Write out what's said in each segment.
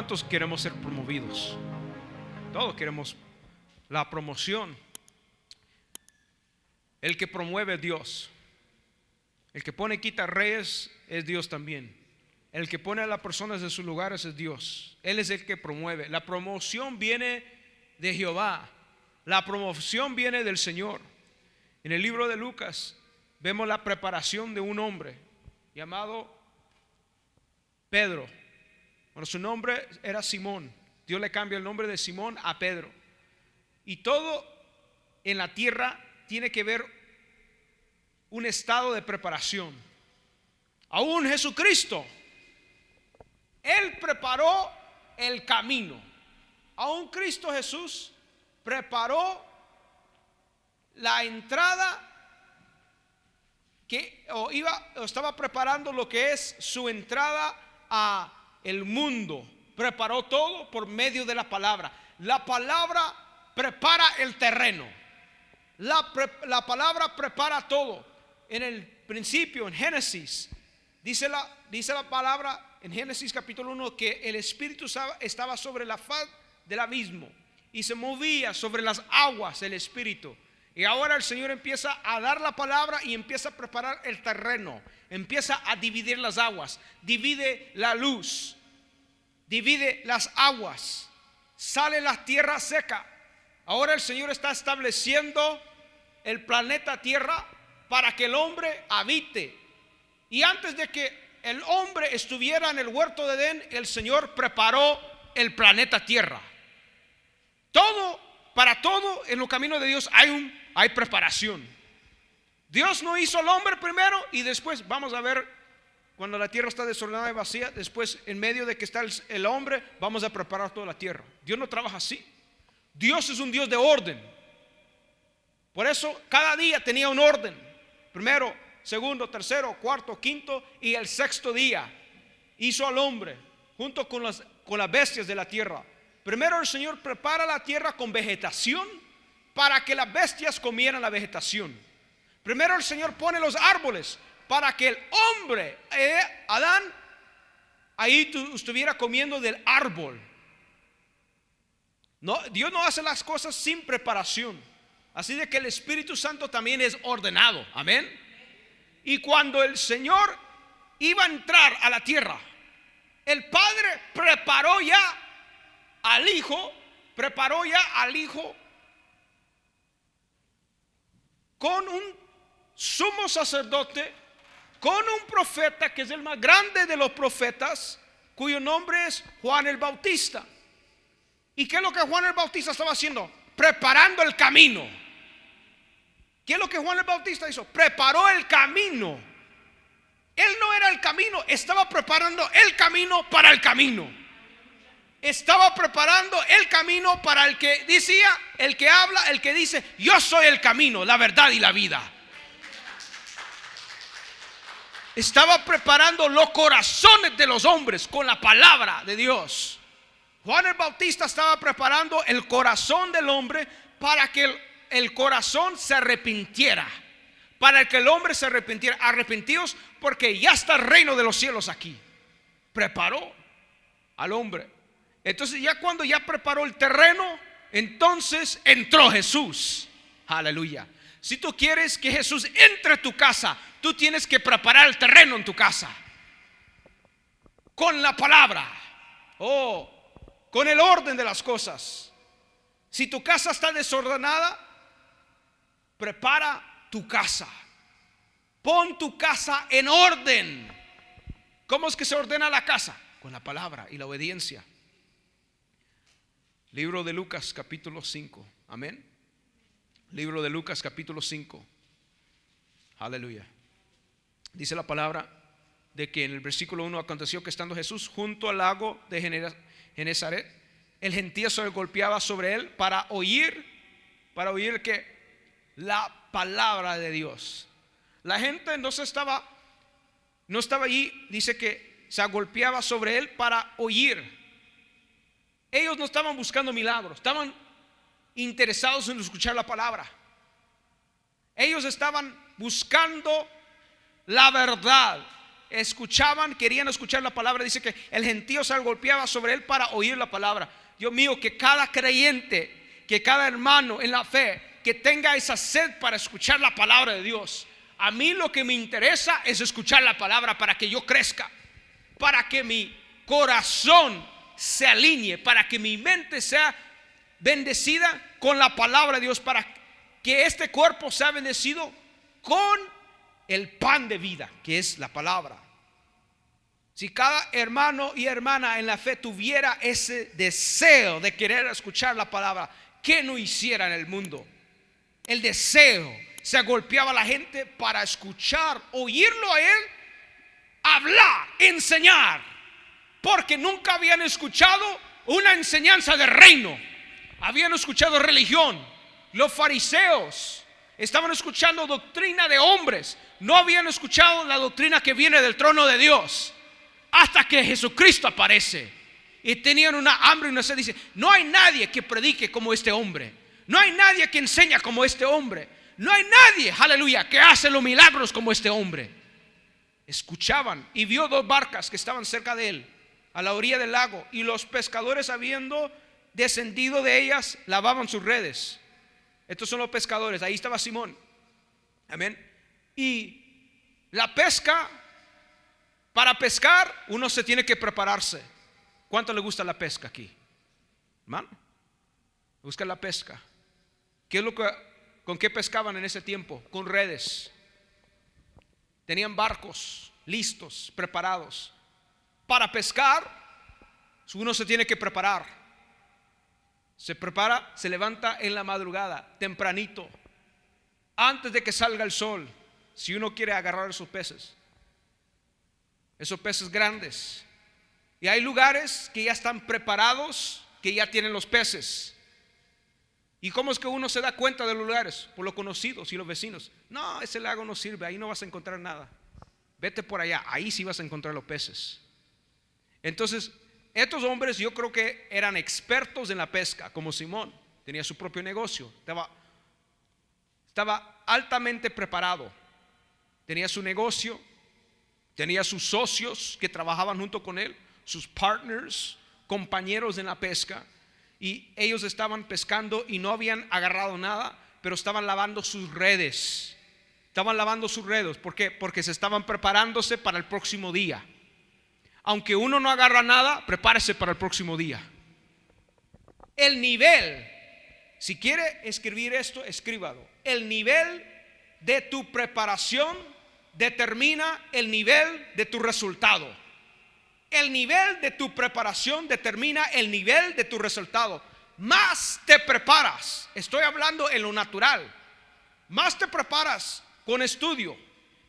¿Cuántos queremos ser promovidos? Todos queremos la promoción. El que promueve es Dios. El que pone y quita reyes es Dios también. El que pone a las personas en sus lugares es Dios. Él es el que promueve. La promoción viene de Jehová. La promoción viene del Señor. En el libro de Lucas vemos la preparación de un hombre llamado Pedro. Bueno, su nombre era Simón. Dios le cambia el nombre de Simón a Pedro. Y todo en la tierra tiene que ver un estado de preparación. Aún Jesucristo, Él preparó el camino. Aún Cristo Jesús preparó la entrada estaba preparando lo que es su entrada a el mundo. Preparó todo por medio de la palabra. La palabra prepara el terreno. La palabra prepara todo. En el principio, en Génesis, dice la palabra en Génesis capítulo 1 que el Espíritu estaba sobre la faz del abismo y se movía sobre las aguas el Espíritu. Y ahora el Señor empieza a dar la palabra y empieza a preparar el terreno. Empieza a dividir las aguas. Divide la luz. Divide las aguas. Sale la tierra seca. Ahora el Señor está estableciendo el planeta Tierra para que el hombre habite. Y antes de que el hombre estuviera en el huerto de Edén, el Señor preparó el planeta Tierra. Para todo en los caminos de Dios hay preparación. Dios no hizo al hombre primero y después vamos a ver cuando la tierra está desordenada y vacía. Después, en medio de que está el hombre, vamos a preparar toda la tierra. Dios no trabaja así. Dios es un Dios de orden. Por eso cada día tenía un orden. Primero, segundo, tercero, cuarto, quinto y el sexto día hizo al hombre junto con las bestias de la tierra. Primero el Señor prepara la tierra con vegetación para que las bestias comieran la vegetación. Primero el Señor pone los árboles para que el hombre, Adán, ahí estuviera comiendo del árbol. No, Dios no hace las cosas sin preparación. Así de que el Espíritu Santo también es ordenado. Amén. Y cuando el Señor iba a entrar a la tierra, el Padre preparó ya al Hijo con un sumo sacerdote, con un profeta que es el más grande de los profetas, cuyo nombre es Juan el Bautista. ¿Y qué es lo que Juan el Bautista estaba haciendo? Preparando el camino. ¿Qué es lo que Juan el Bautista hizo? Preparó el camino. Él no era el camino, estaba preparando el camino para el camino. Estaba preparando el camino para el que decía, el que habla, el que dice: yo soy el camino, la verdad y la vida. Estaba preparando los corazones de los hombres con la palabra de Dios. Juan el Bautista estaba preparando el corazón del hombre para que el corazón se arrepintiera, para que el hombre se arrepintiera. Arrepentidos porque ya está el reino de los cielos aquí. Preparó al hombre. Entonces ya cuando ya preparó el terreno, entonces entró Jesús. Aleluya. Si tú quieres que Jesús entre a tu casa, tú tienes que preparar el terreno en tu casa con la palabra, con el orden de las cosas. Si tu casa está desordenada, prepara tu casa. Pon tu casa en orden. ¿Cómo es que se ordena la casa? Con la palabra y la obediencia. Libro de Lucas capítulo 5. Amén. Libro de Lucas capítulo 5. Aleluya. Dice la palabra de que en el versículo 1: aconteció que estando Jesús junto al lago de Genezaret, el gentío se golpeaba sobre él para oír que la palabra de Dios. La gente no estaba allí. Dice que se golpeaba sobre él para oír. Ellos no estaban buscando milagros, estaban interesados en escuchar la palabra. Ellos estaban buscando la verdad. escuchaban, querían escuchar la palabra. Dice que el gentío se golpeaba sobre él para oír la palabra. Dios mío, que cada creyente, que cada hermano en la fe, que tenga esa sed para escuchar la palabra de Dios. A mí lo que me interesa es escuchar la palabra para que yo crezca, para que mi corazón se alinee, para que mi mente sea bendecida con la palabra de Dios, para que este cuerpo sea bendecido con el pan de vida, que es la palabra. Si cada hermano y hermana en la fe tuviera ese deseo de querer escuchar la palabra, ¿qué no hiciera en el mundo? El deseo, se golpeaba a la gente para escuchar, oírlo a él hablar, enseñar, porque nunca habían escuchado una enseñanza de reino, habían escuchado religión. Los fariseos estaban escuchando doctrina de hombres, no habían escuchado la doctrina que viene del trono de Dios, hasta que Jesucristo aparece. Y tenían una hambre y una sed. Dice, no hay nadie que predique como este hombre, no hay nadie que enseña como este hombre, no hay nadie, aleluya, que hace los milagros como este hombre. Escuchaban, y vio 2 barcas que estaban cerca de él, a la orilla del lago, y los pescadores, habiendo descendido de ellas, lavaban sus redes. Estos son los pescadores. Ahí estaba Simón, amén. Y la pesca, para pescar uno se tiene que prepararse. ¿Cuánto le gusta la pesca aquí, hermano? Busca la pesca. ¿Qué es lo que, con qué pescaban en ese tiempo? Con redes. Tenían barcos listos, preparados. Para pescar uno se tiene que preparar. Se prepara, se levanta en la madrugada, tempranito, antes de que salga el sol, si uno quiere agarrar esos peces grandes. Y hay lugares que ya están preparados, que ya tienen los peces. ¿Y cómo es que uno se da cuenta de los lugares? Por los conocidos y los vecinos. No, ese lago no sirve, ahí no vas a encontrar nada. Vete por allá, ahí sí vas a encontrar los peces. Entonces, estos hombres yo creo que eran expertos en la pesca, como Simón. Tenía su propio negocio, estaba altamente preparado. Tenía su negocio, tenía sus socios que trabajaban junto con él, sus partners, compañeros en la pesca. Y ellos estaban pescando y no habían agarrado nada, pero estaban lavando sus redes. Estaban lavando sus redes. ¿Por qué? Porque se estaban preparándose para el próximo día. Aunque uno no agarra nada, prepárese para el próximo día. El nivel, si quiere escribir esto, escríbalo. El nivel de tu preparación determina el nivel de tu resultado. El nivel de tu preparación determina el nivel de tu resultado. Más te preparas, estoy hablando en lo natural, más te preparas con estudio,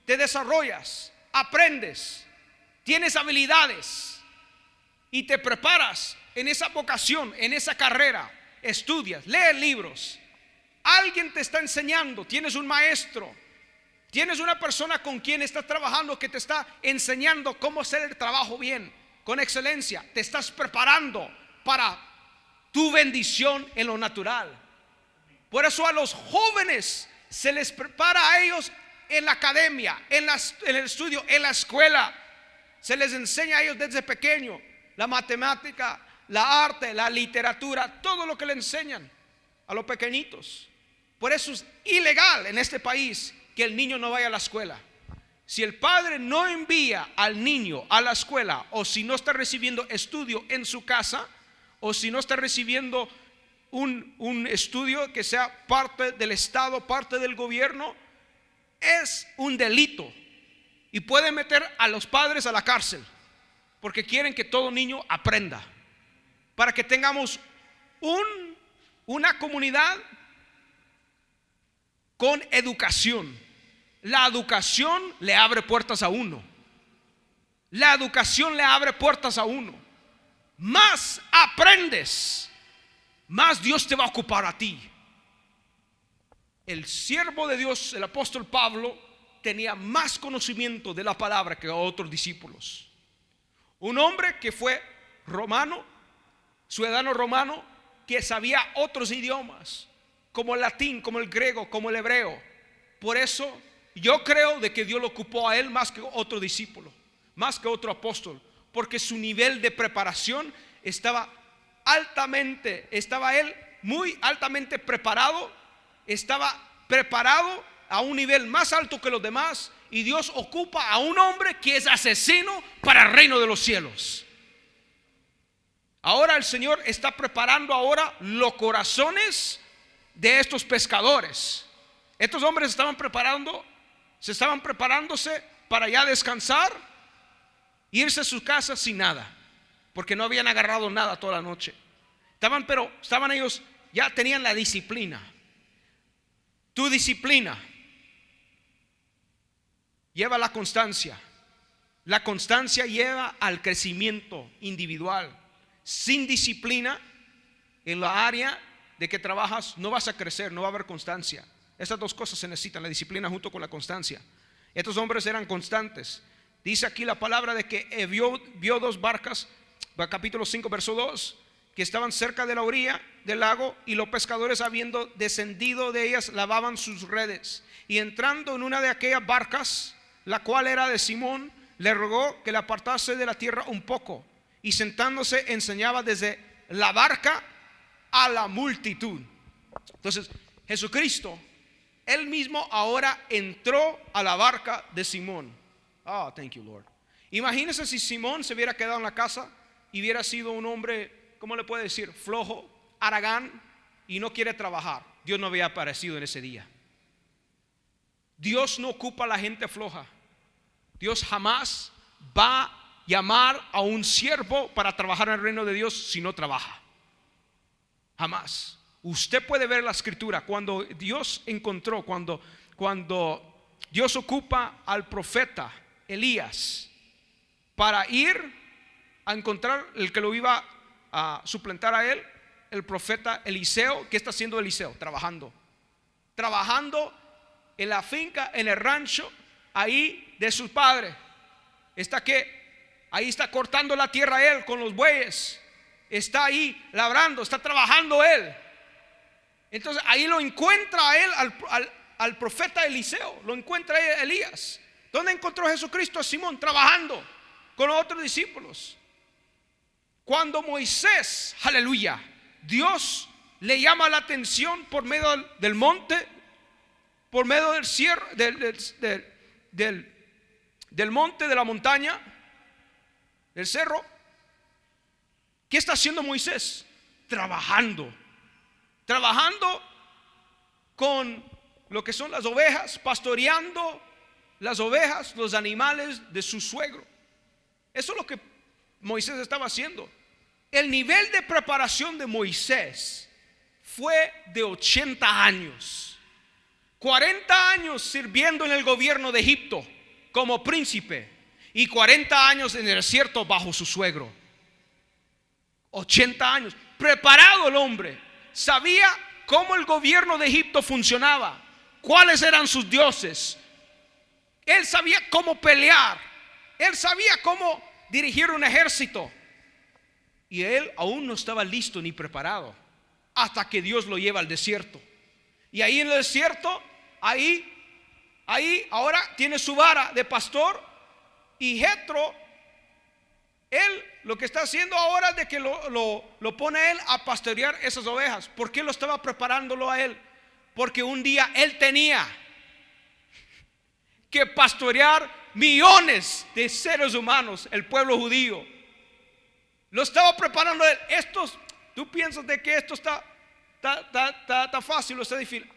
te desarrollas, aprendes, tienes habilidades y te preparas en esa vocación, en esa carrera, estudias, lees libros, alguien te está enseñando, tienes un maestro, tienes una persona con quien estás trabajando que te está enseñando cómo hacer el trabajo bien, con excelencia. Te estás preparando para tu bendición en lo natural. Por eso a los jóvenes se les prepara a ellos en la academia, en el estudio, en la escuela. Se les enseña a ellos desde pequeño la matemática, la arte, la literatura, todo lo que le enseñan a los pequeñitos. Por eso es ilegal en este país que el niño no vaya a la escuela. Si el padre no envía al niño a la escuela, o si no está recibiendo estudio en su casa, o si no está recibiendo un estudio que sea parte del Estado, parte del gobierno, es un delito. Y puede meter a los padres a la cárcel, porque quieren que todo niño aprenda, para que tengamos una comunidad con educación. La educación le abre puertas a uno. La educación le abre puertas a uno. Más aprendes, más Dios te va a ocupar a ti. El siervo de Dios, el apóstol Pablo, tenía más conocimiento de la palabra que otros discípulos. Un hombre que fue romano, ciudadano romano, que sabía otros idiomas, como el latín, como el griego, como el hebreo. Por eso yo creo de que Dios lo ocupó a él más que otro discípulo, más que otro apóstol, porque su nivel de preparación estaba él muy altamente preparado, estaba preparado a un nivel más alto que los demás, y Dios ocupa a un hombre que es asesino para el reino de los cielos. Ahora el Señor está preparando ahora los corazones de estos pescadores. Estos hombres estaban preparándose para ya descansar, irse a sus casas sin nada, porque no habían agarrado nada toda la noche. Estaban ellos, ya tenían la disciplina. Tu disciplina lleva la constancia. La constancia lleva al crecimiento individual. Sin disciplina en la área de que trabajas no vas a crecer, no va a haber constancia. Esas dos cosas se necesitan, la disciplina junto con la constancia. Estos hombres eran constantes. Dice aquí la palabra de que vio dos barcas, capítulo 5 verso 2, que estaban cerca de la orilla del lago, y los pescadores, habiendo descendido de ellas, lavaban sus redes. Y entrando en una de aquellas barcas, la cual era de Simón, le rogó que le apartase de la tierra un poco, y sentándose enseñaba desde la barca a la multitud. Entonces Jesucristo, él mismo ahora entró a la barca de Simón. Oh, thank you, Lord. Imagínense si Simón se hubiera quedado en la casa y hubiera sido un hombre, ¿cómo le puede decir? Flojo, haragán, y no quiere trabajar. Dios no había aparecido en ese día. Dios no ocupa a la gente floja. Dios jamás va a llamar a un siervo para trabajar en el reino de Dios si no trabaja. Jamás. Usted puede ver la escritura cuando Dios encontró, cuando Dios ocupa al profeta Elías para ir a encontrar el que lo iba a suplantar a él, el profeta Eliseo. ¿Qué está haciendo Eliseo? Trabajando en la finca, en el rancho ahí de su padre. Ahí está cortando la tierra él con los bueyes, está ahí labrando, está trabajando él. Entonces ahí lo encuentra a él, al profeta Eliseo, lo encuentra a Elías. ¿Dónde encontró Jesucristo a Simón? Trabajando con los otros discípulos. Cuando Moisés, aleluya, Dios le llama la atención por medio del monte, por medio del monte, de la montaña, del cerro. ¿Qué está haciendo Moisés? Trabajando con lo que son las ovejas, pastoreando las ovejas, los animales de su suegro. Eso es lo que Moisés estaba haciendo. El nivel de preparación de Moisés fue de 80 años. 40 años sirviendo en el gobierno de Egipto como príncipe, y 40 años en el desierto bajo su suegro. 80 años. Preparado el hombre. Sabía cómo el gobierno de Egipto funcionaba, cuáles eran sus dioses. Él sabía cómo pelear. Él sabía cómo dirigir un ejército. Y él aún no estaba listo ni preparado hasta que Dios lo lleva al desierto. Y ahí en el desierto, ahí ahora tiene su vara de pastor. Y Jetro, él lo que está haciendo ahora es de que lo pone a él a pastorear esas ovejas. ¿Por qué lo estaba preparándolo a él? Porque un día él tenía que pastorear millones de seres humanos, el pueblo judío. Lo estaba preparando a él. Tú piensas de que esto está fácil o está difícil.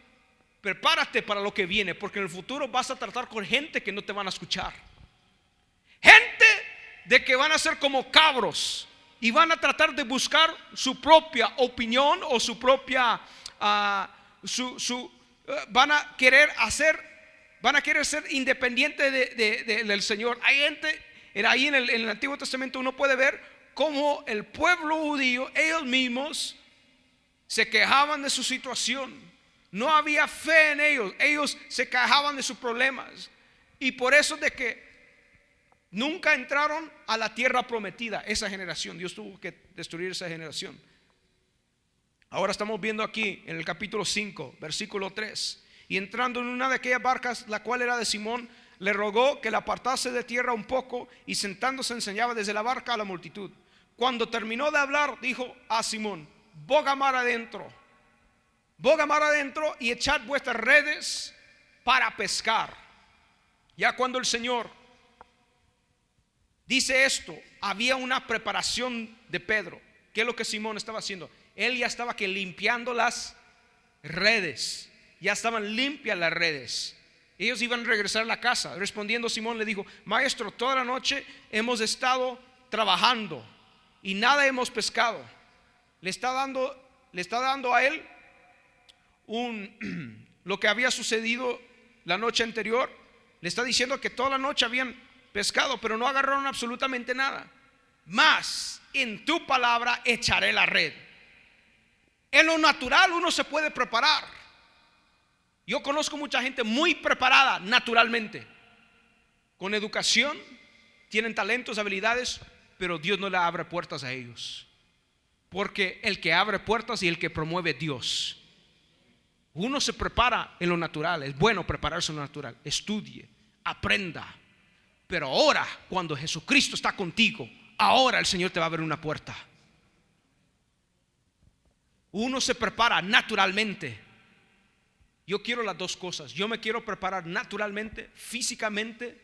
Prepárate para lo que viene, porque en el futuro vas a tratar con gente que no te van a escuchar. Gente de que van a ser como cabros y van a tratar de buscar su propia opinión o su propia van a querer ser independientes del Señor. Hay gente, ahí en el Antiguo Testamento uno puede ver cómo el pueblo judío, ellos mismos se quejaban de su situación. No había fe en ellos. Ellos se quejaban de sus problemas, y por eso de que nunca entraron a la tierra prometida. Esa generación, Dios tuvo que destruir esa generación. Ahora estamos viendo aquí en el capítulo 5 versículo 3: y entrando en una de aquellas barcas, la cual era de Simón, le rogó que le apartase de tierra un poco, y sentándose enseñaba desde la barca a la multitud. Cuando terminó de hablar, dijo a Simón: boga mar adentro y echad vuestras redes para pescar. Ya cuando el Señor dice esto, había una preparación de Pedro. ¿Qué es lo que Simón estaba haciendo? Él ya estaba limpiando las redes. Ya estaban limpias las redes. Ellos iban a regresar a la casa. Respondiendo Simón le dijo: maestro, toda la noche hemos estado trabajando y nada hemos pescado. Le está dando a él lo que había sucedido la noche anterior. Le está diciendo que toda la noche habían pescado, pero no agarraron absolutamente nada. Mas en tu palabra echaré la red. En lo natural uno se puede preparar. Yo conozco mucha gente muy preparada naturalmente, con educación, tienen talentos, habilidades, pero Dios no le abre puertas a ellos. Porque el que abre puertas y el que promueve Dios. Uno se prepara en lo natural. Es bueno prepararse en lo natural. Estudie, aprenda. Pero ahora, cuando Jesucristo está contigo, ahora el Señor te va a abrir una puerta. Uno se prepara naturalmente. Yo quiero las dos cosas. Yo me quiero preparar naturalmente, físicamente,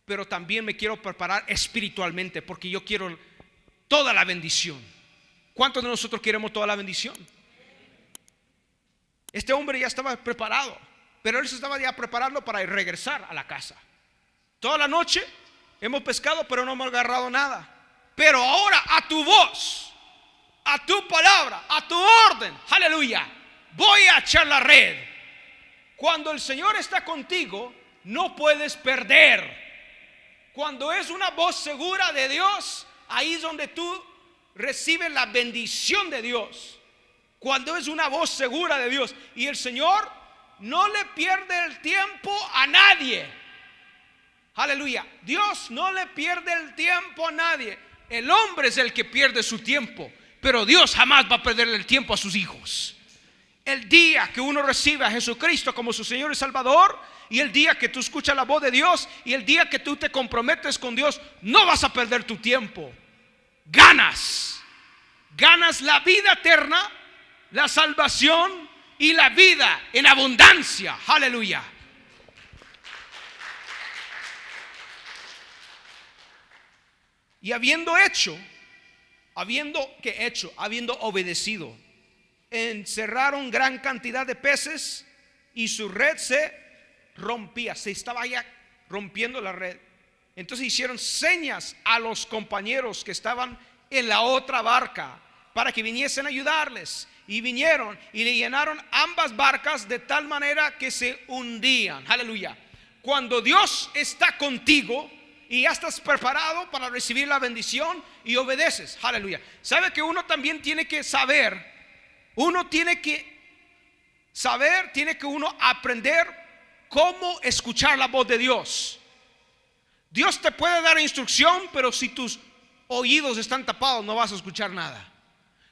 pero también me quiero preparar espiritualmente, porque yo quiero toda la bendición. ¿Cuántos de nosotros queremos toda la bendición? Este hombre ya estaba preparado, pero él se estaba ya preparando para regresar a la casa. Toda la noche hemos pescado, pero no hemos agarrado nada. Pero ahora a tu voz, a tu palabra, a tu orden, aleluya, voy a echar la red. Cuando el Señor está contigo, no puedes perder. Cuando es una voz segura de Dios, ahí es donde tú recibes la bendición de Dios. Cuando es una voz segura de Dios. Y el Señor no le pierde el tiempo a nadie. Aleluya. Dios no le pierde el tiempo a nadie. El hombre es el que pierde su tiempo, pero Dios jamás va a perderle el tiempo a sus hijos. El día que uno recibe a Jesucristo como su Señor y Salvador, y el día que tú escuchas la voz de Dios, y el día que tú te comprometes con Dios, no vas a perder tu tiempo. Ganas la vida eterna, la salvación y la vida en abundancia. Aleluya. Y habiendo obedecido, encerraron gran cantidad de peces, y su red se rompía. Se estaba ya rompiendo la red. Entonces hicieron señas a los compañeros que estaban en la otra barca para que viniesen a ayudarles. Y vinieron y le llenaron ambas barcas de tal manera que se hundían. Aleluya. Cuando Dios está contigo y ya estás preparado para recibir la bendición y obedeces, aleluya. Sabe que uno también tiene que saber. Uno tiene que saber, tiene que uno aprender cómo escuchar la voz de Dios. Dios te puede dar instrucción, pero si tus oídos están tapados, no vas a escuchar nada.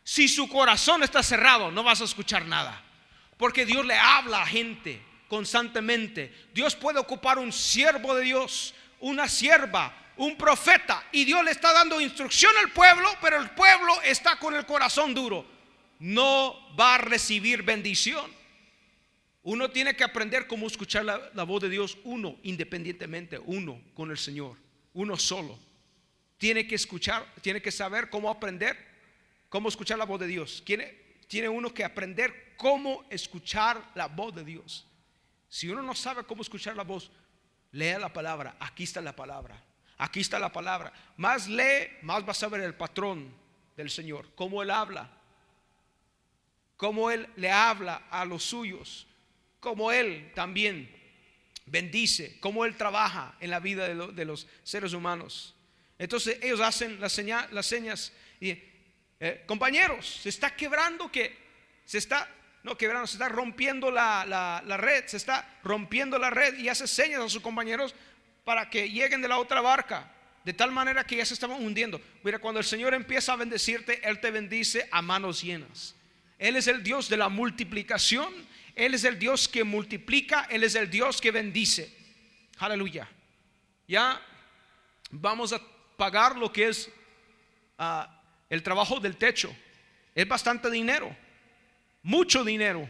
Si su corazón está cerrado, no vas a escuchar nada. Porque Dios le habla a gente constantemente. Dios puede ocupar un siervo de Dios, una sierva, un profeta, y Dios le está dando instrucción al pueblo, pero el pueblo está con el corazón duro. No va a recibir bendición. Uno tiene que aprender cómo escuchar la voz de Dios, uno independientemente, uno con el Señor, uno solo. Tiene que escuchar, tiene que saber cómo aprender, cómo escuchar la voz de Dios. Tiene uno que aprender cómo escuchar la voz de Dios. Si uno no sabe cómo escuchar la voz, lea la palabra. Aquí está la palabra. Aquí está la palabra. Más lee, más vas a ver el patrón del Señor, cómo Él habla, cómo Él le habla a los suyos, cómo Él también bendice, cómo Él trabaja en la vida de los seres humanos. Entonces ellos hacen las señas y compañeros, se está quebrando, se está rompiendo la red, se está rompiendo la red, y hace señas a sus compañeros para que lleguen de la otra barca, de tal manera que ya se estaban hundiendo. Mira, cuando el Señor empieza a bendecirte, Él te bendice a manos llenas. Él es el Dios de la multiplicación. Él es el Dios que multiplica. Él es el Dios que bendice. Aleluya. Ya vamos a pagar lo que es el trabajo del techo. Es bastante dinero, mucho dinero.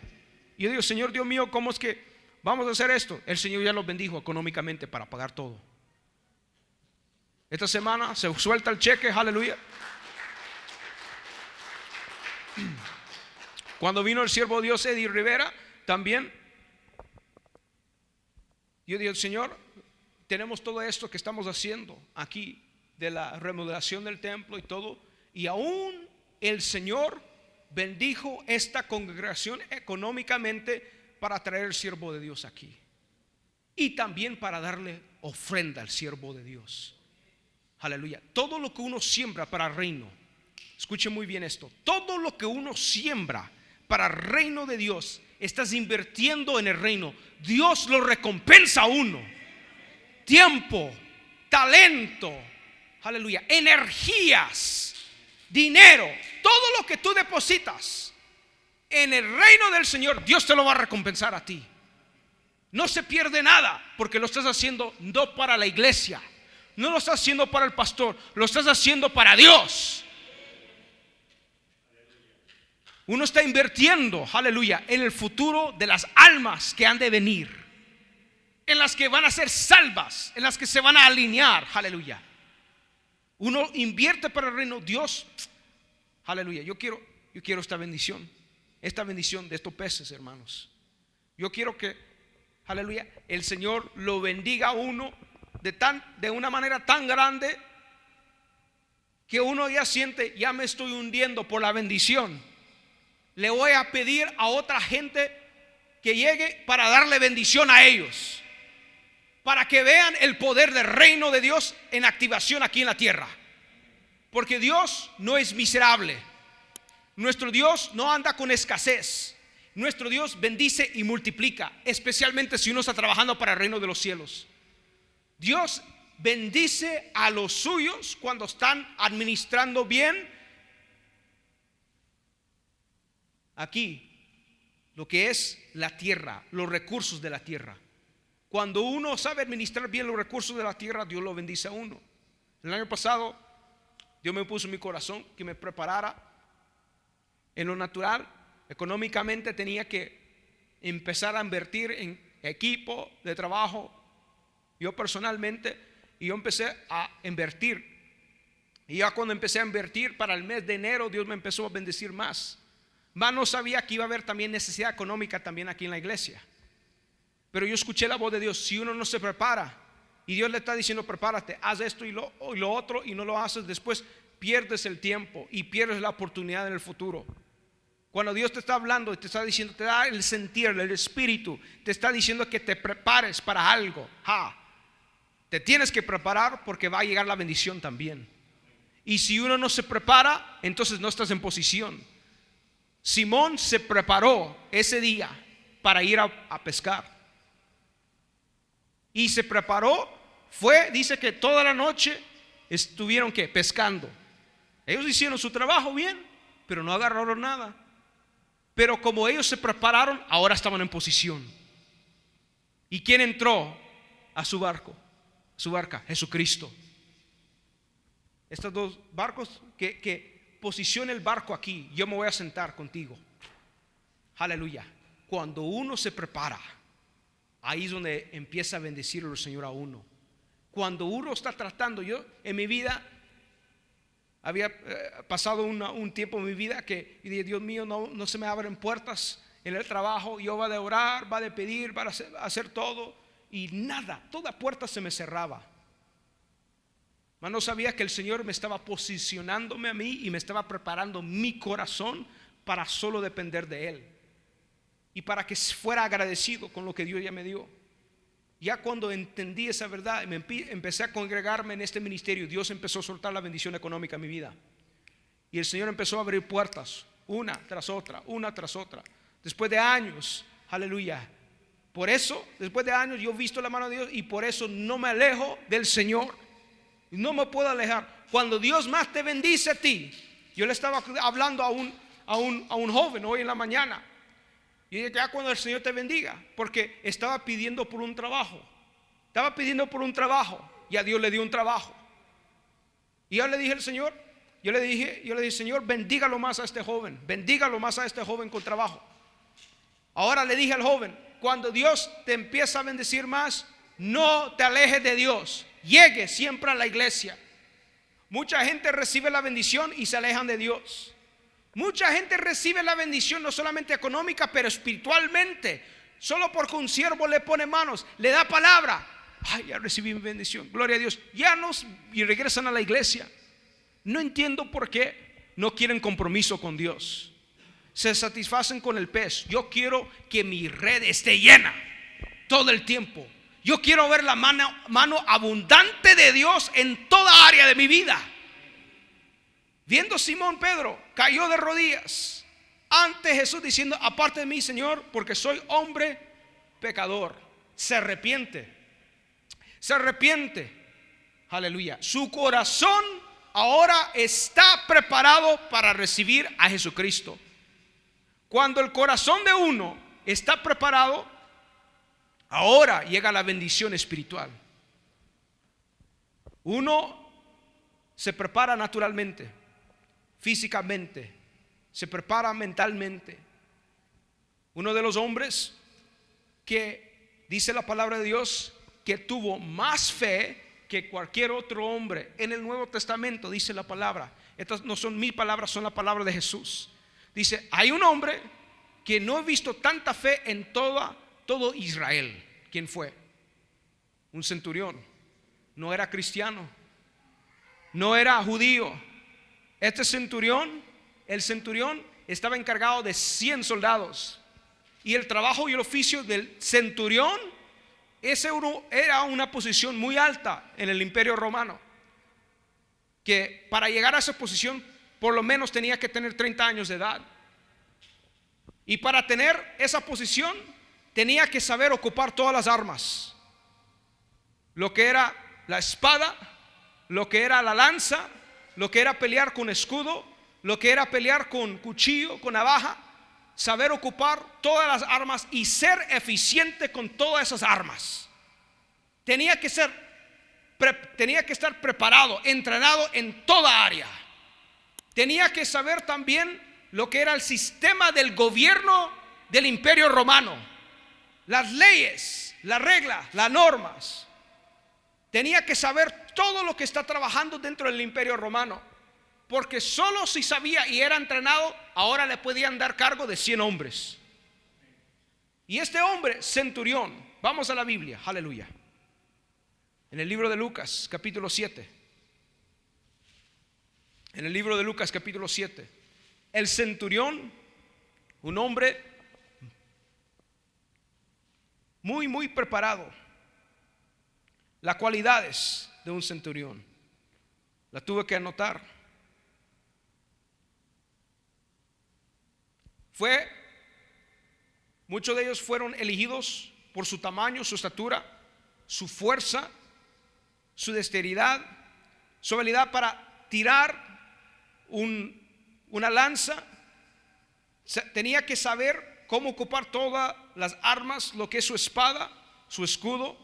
Y yo digo, Señor Dios mío, ¿cómo es que vamos a hacer esto? El Señor ya los bendijo económicamente para pagar todo. Esta semana se suelta el cheque, aleluya. Cuando vino el siervo de Dios Eddie Rivera, también yo digo, Señor, tenemos todo esto que estamos haciendo aquí, de la remodelación del templo y todo, y aún el Señor bendijo esta congregación económicamente para traer el siervo de Dios aquí, y también para darle ofrenda al siervo de Dios. Aleluya. Todo lo que uno siembra para el reino, escuche muy bien esto, todo lo que uno siembra para el reino de Dios, estás invirtiendo en el reino. Dios lo recompensa a uno. Tiempo, talento, aleluya, energías, dinero, todo lo que tú depositas en el reino del Señor, Dios te lo va a recompensar a ti. No se pierde nada, porque lo estás haciendo no para la iglesia, no lo estás haciendo para el pastor, lo estás haciendo para Dios. Uno está invirtiendo, aleluya, en el futuro de las almas que han de venir, en las que van a ser salvas, en las que se van a alinear, aleluya. Uno invierte para el reino. Dios, aleluya. Yo quiero esta bendición de estos peces, hermanos. Yo quiero que, aleluya, el Señor lo bendiga a uno de una manera tan grande que uno ya siente, ya me estoy hundiendo por la bendición. Le voy a pedir a otra gente que llegue para darle bendición a ellos, para que vean el poder del reino de Dios en activación aquí en la tierra. Porque Dios no es miserable. Nuestro Dios no anda con escasez. Nuestro Dios bendice y multiplica, especialmente si uno está trabajando para el reino de los cielos. Dios bendice a los suyos cuando están administrando bien aquí lo que es la tierra, los recursos de la tierra. Cuando uno sabe administrar bien los recursos de la tierra, Dios lo bendice a uno. El año pasado Dios me puso en mi corazón que me preparara en lo natural. Económicamente tenía que empezar a invertir en equipo de trabajo. Yo personalmente, y yo empecé a invertir. Y ya cuando empecé a invertir para el mes de enero, Dios me empezó a bendecir más. Más no sabía que iba a haber también necesidad económica también aquí en la iglesia. Pero yo escuché la voz de Dios. Si uno no se prepara y Dios le está diciendo prepárate, haz esto y lo otro, y no lo haces, después pierdes el tiempo y pierdes la oportunidad en el futuro. Cuando Dios te está hablando y te está diciendo, te da el sentir, el espíritu, te está diciendo que te prepares para algo, te tienes que preparar, porque va a llegar la bendición también. Y si uno no se prepara, entonces no estás en posición. Simón se preparó ese día para ir a pescar, y se preparó. Dice que toda la noche estuvieron pescando. Ellos hicieron su trabajo bien, pero no agarraron nada. Pero como ellos se prepararon, ahora estaban en posición. ¿Y quién entró a su barca? Jesucristo. Estos dos barcos que posicione el barco aquí. Yo me voy a sentar contigo. Aleluya. Cuando uno se prepara, ahí es donde empieza a bendecir el Señor a uno. Cuando uno está tratando, yo en mi vida había pasado un tiempo en mi vida que y dije, Dios mío, no se me abren puertas en el trabajo. Yo va de orar, va de pedir, va a hacer todo, y nada, toda puerta se me cerraba. Mas no sabía que el Señor me estaba posicionándome a mí y me estaba preparando mi corazón para solo depender de Él, y para que fuera agradecido con lo que Dios ya me dio. Ya cuando entendí esa verdad, empecé a congregarme en este ministerio. Dios empezó a soltar la bendición económica en mi vida, y el Señor empezó a abrir puertas, una tras otra. Después de años, aleluya. Por eso, después de años, yo he visto la mano de Dios, y por eso no me alejo del Señor. No me puedo alejar. Cuando Dios más te bendice a ti, yo le estaba hablando a un joven hoy en la mañana. Y dije, ya cuando el Señor te bendiga, porque estaba pidiendo por un trabajo, Estaba pidiendo por un trabajo y a Dios le dio un trabajo. Y yo le dije al Señor, yo le dije, Señor, bendígalo más a este joven, bendígalo más a este joven con trabajo. Ahora le dije al joven, cuando Dios te empieza a bendecir más, no te alejes de Dios, llegue siempre a la iglesia. Mucha gente recibe la bendición y se alejan de Dios. Mucha gente recibe la bendición no solamente económica, pero espiritualmente. Solo porque un siervo le pone manos, le da palabra. Ay, ya recibí mi bendición, gloria a Dios. Y regresan a la iglesia. No entiendo por qué no quieren compromiso con Dios. Se satisfacen con el pez. Yo quiero que mi red esté llena todo el tiempo. Yo quiero ver la mano abundante de Dios en toda área de mi vida. Viendo Simón Pedro, cayó de rodillas ante Jesús diciendo, aparte de mí, Señor, porque soy hombre pecador. Se arrepiente. Aleluya. Su corazón ahora está preparado para recibir a Jesucristo. Cuando el corazón de uno está preparado, ahora llega la bendición espiritual. Uno se prepara naturalmente, físicamente, se prepara mentalmente. Uno de los hombres que dice la palabra de Dios que tuvo más fe que cualquier otro hombre en el Nuevo Testamento, dice la palabra. Estas no son mis palabras, son la palabra de Jesús. Dice, hay un hombre que no he visto tanta fe en todo Israel. ¿Quién fue? Un centurión. No era cristiano, no era judío. Este centurión, el centurión estaba encargado de 100 soldados. Y el trabajo y el oficio del centurión, ese era una posición muy alta en el Imperio Romano. Que para llegar a esa posición por lo menos tenía que tener 30 años de edad. Y para tener esa posición tenía que saber ocupar todas las armas. Lo que era la espada, lo que era la lanza, lo que era pelear con escudo, lo que era pelear con cuchillo, con navaja. Saber ocupar todas las armas y ser eficiente con todas esas armas. Tenía que estar preparado, entrenado en toda área. Tenía que saber también lo que era el sistema del gobierno del Imperio Romano, las leyes, las reglas, las normas. Tenía que saber todo lo que está trabajando dentro del Imperio Romano, porque solo si sabía y era entrenado, ahora le podían dar cargo de 100 hombres. Y este hombre, centurión, vamos a la Biblia, aleluya. En el libro de Lucas, capítulo 7. En el libro de Lucas, capítulo 7. El centurión, un hombre muy preparado. Las cualidades de un centurión la tuve que anotar. Muchos de ellos fueron elegidos por su tamaño, su estatura, su fuerza, su dexteridad, su habilidad para tirar una lanza. Tenía que saber cómo ocupar todas las armas, lo que es su espada, su escudo,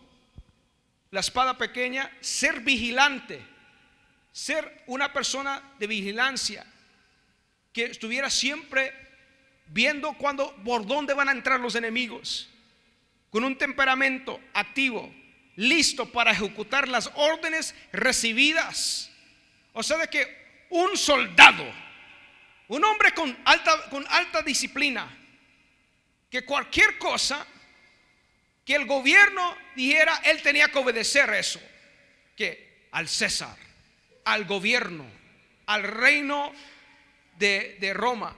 la espada pequeña, ser vigilante, ser una persona de vigilancia, que estuviera siempre viendo por dónde van a entrar los enemigos, con un temperamento activo, listo para ejecutar las órdenes recibidas. O sea, de que un soldado, un hombre con alta disciplina, que cualquier cosa que el gobierno dijera, él tenía que obedecer eso, que al César, al gobierno, al reino de Roma.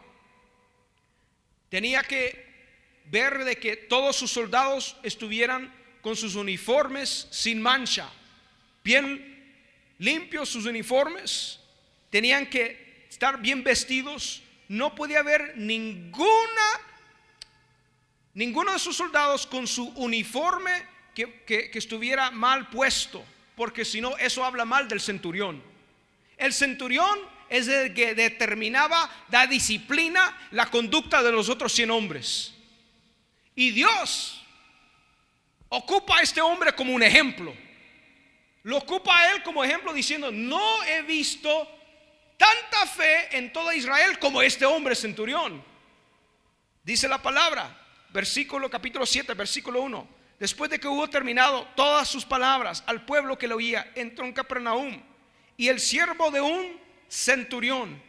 Tenía que ver de que todos sus soldados estuvieran con sus uniformes sin mancha, bien limpios sus uniformes. Tenían que estar bien vestidos. No podía haber ninguno de sus soldados con su uniforme que estuviera mal puesto, porque si no, eso habla mal del centurión. El centurión es el que determinaba la disciplina, la conducta de los otros 100 hombres. Y Dios ocupa a este hombre como un ejemplo. Lo ocupa a él como ejemplo diciendo: no he visto tanta fe en toda Israel como este hombre centurión. Dice la palabra, capítulo 7, versículo 1: después de que hubo terminado todas sus palabras al pueblo que le oía, entró en Capernaum, y el siervo de un centurión,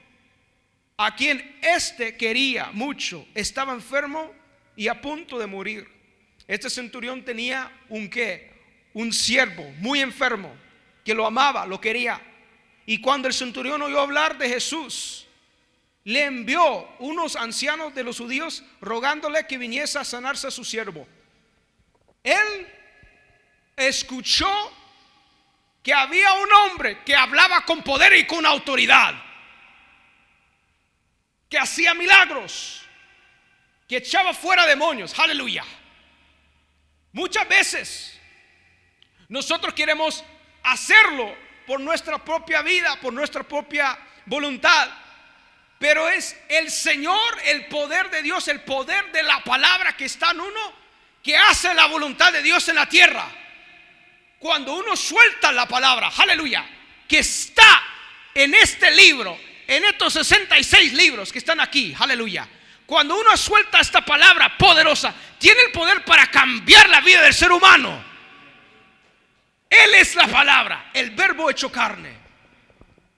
a quien éste quería mucho, estaba enfermo y a punto de morir. Este centurión tenía un siervo muy enfermo que lo amaba, lo quería. Y cuando el centurión oyó hablar de Jesús, le envió unos ancianos de los judíos rogándole que viniese a sanarse a su siervo. Él escuchó que había un hombre que hablaba con poder y con autoridad, que hacía milagros, que echaba fuera demonios. Aleluya. Muchas veces nosotros queremos hacerlo por nuestra propia vida, por nuestra propia voluntad, pero es el Señor, el poder de Dios, el poder de la palabra que está en uno, que hace la voluntad de Dios en la tierra. Cuando uno suelta la palabra, aleluya, que está en este libro, en estos 66 libros que están aquí, aleluya, cuando uno suelta esta palabra poderosa, tiene el poder para cambiar la vida del ser humano. Él es la palabra, el verbo hecho carne.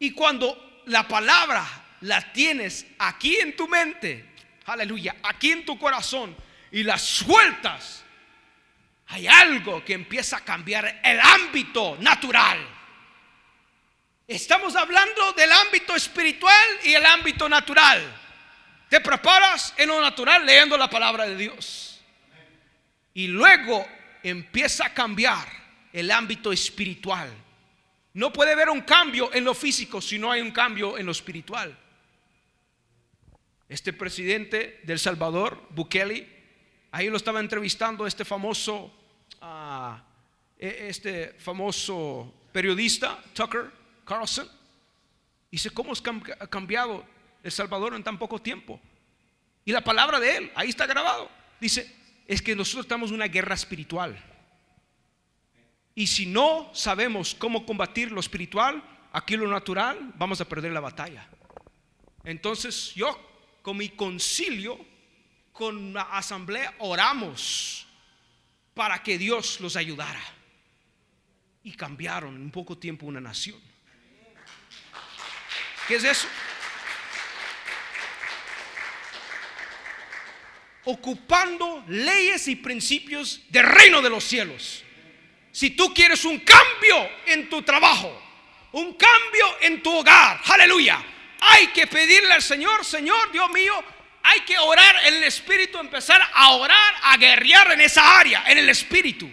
Y cuando la palabra la tienes aquí en tu mente, aleluya, aquí en tu corazón, y la sueltas, hay algo que empieza a cambiar el ámbito natural. Estamos hablando del ámbito espiritual y el ámbito natural. Te preparas en lo natural leyendo la palabra de Dios, y luego empieza a cambiar el ámbito espiritual. No puede haber un cambio en lo físico si no hay un cambio en lo espiritual. Este presidente del Salvador, Bukele, ahí lo estaba entrevistando este famoso periodista Tucker Carlson. Dice: ¿cómo ha cambiado El Salvador en tan poco tiempo? Y la palabra de él, ahí está grabado. Dice: es que nosotros estamos en una guerra espiritual, y si no sabemos cómo combatir lo espiritual, aquí lo natural, vamos a perder la batalla. Entonces yo, con mi concilio, con la asamblea, oramos para que Dios los ayudara, y cambiaron en poco tiempo una nación. ¿Qué es eso? Ocupando leyes y principios del reino de los cielos. Si tú quieres un cambio en tu trabajo, un cambio en tu hogar, aleluya, hay que pedirle al Señor: Señor Dios mío, hay que orar en el espíritu, empezar a orar, a guerrear en esa área, en el espíritu,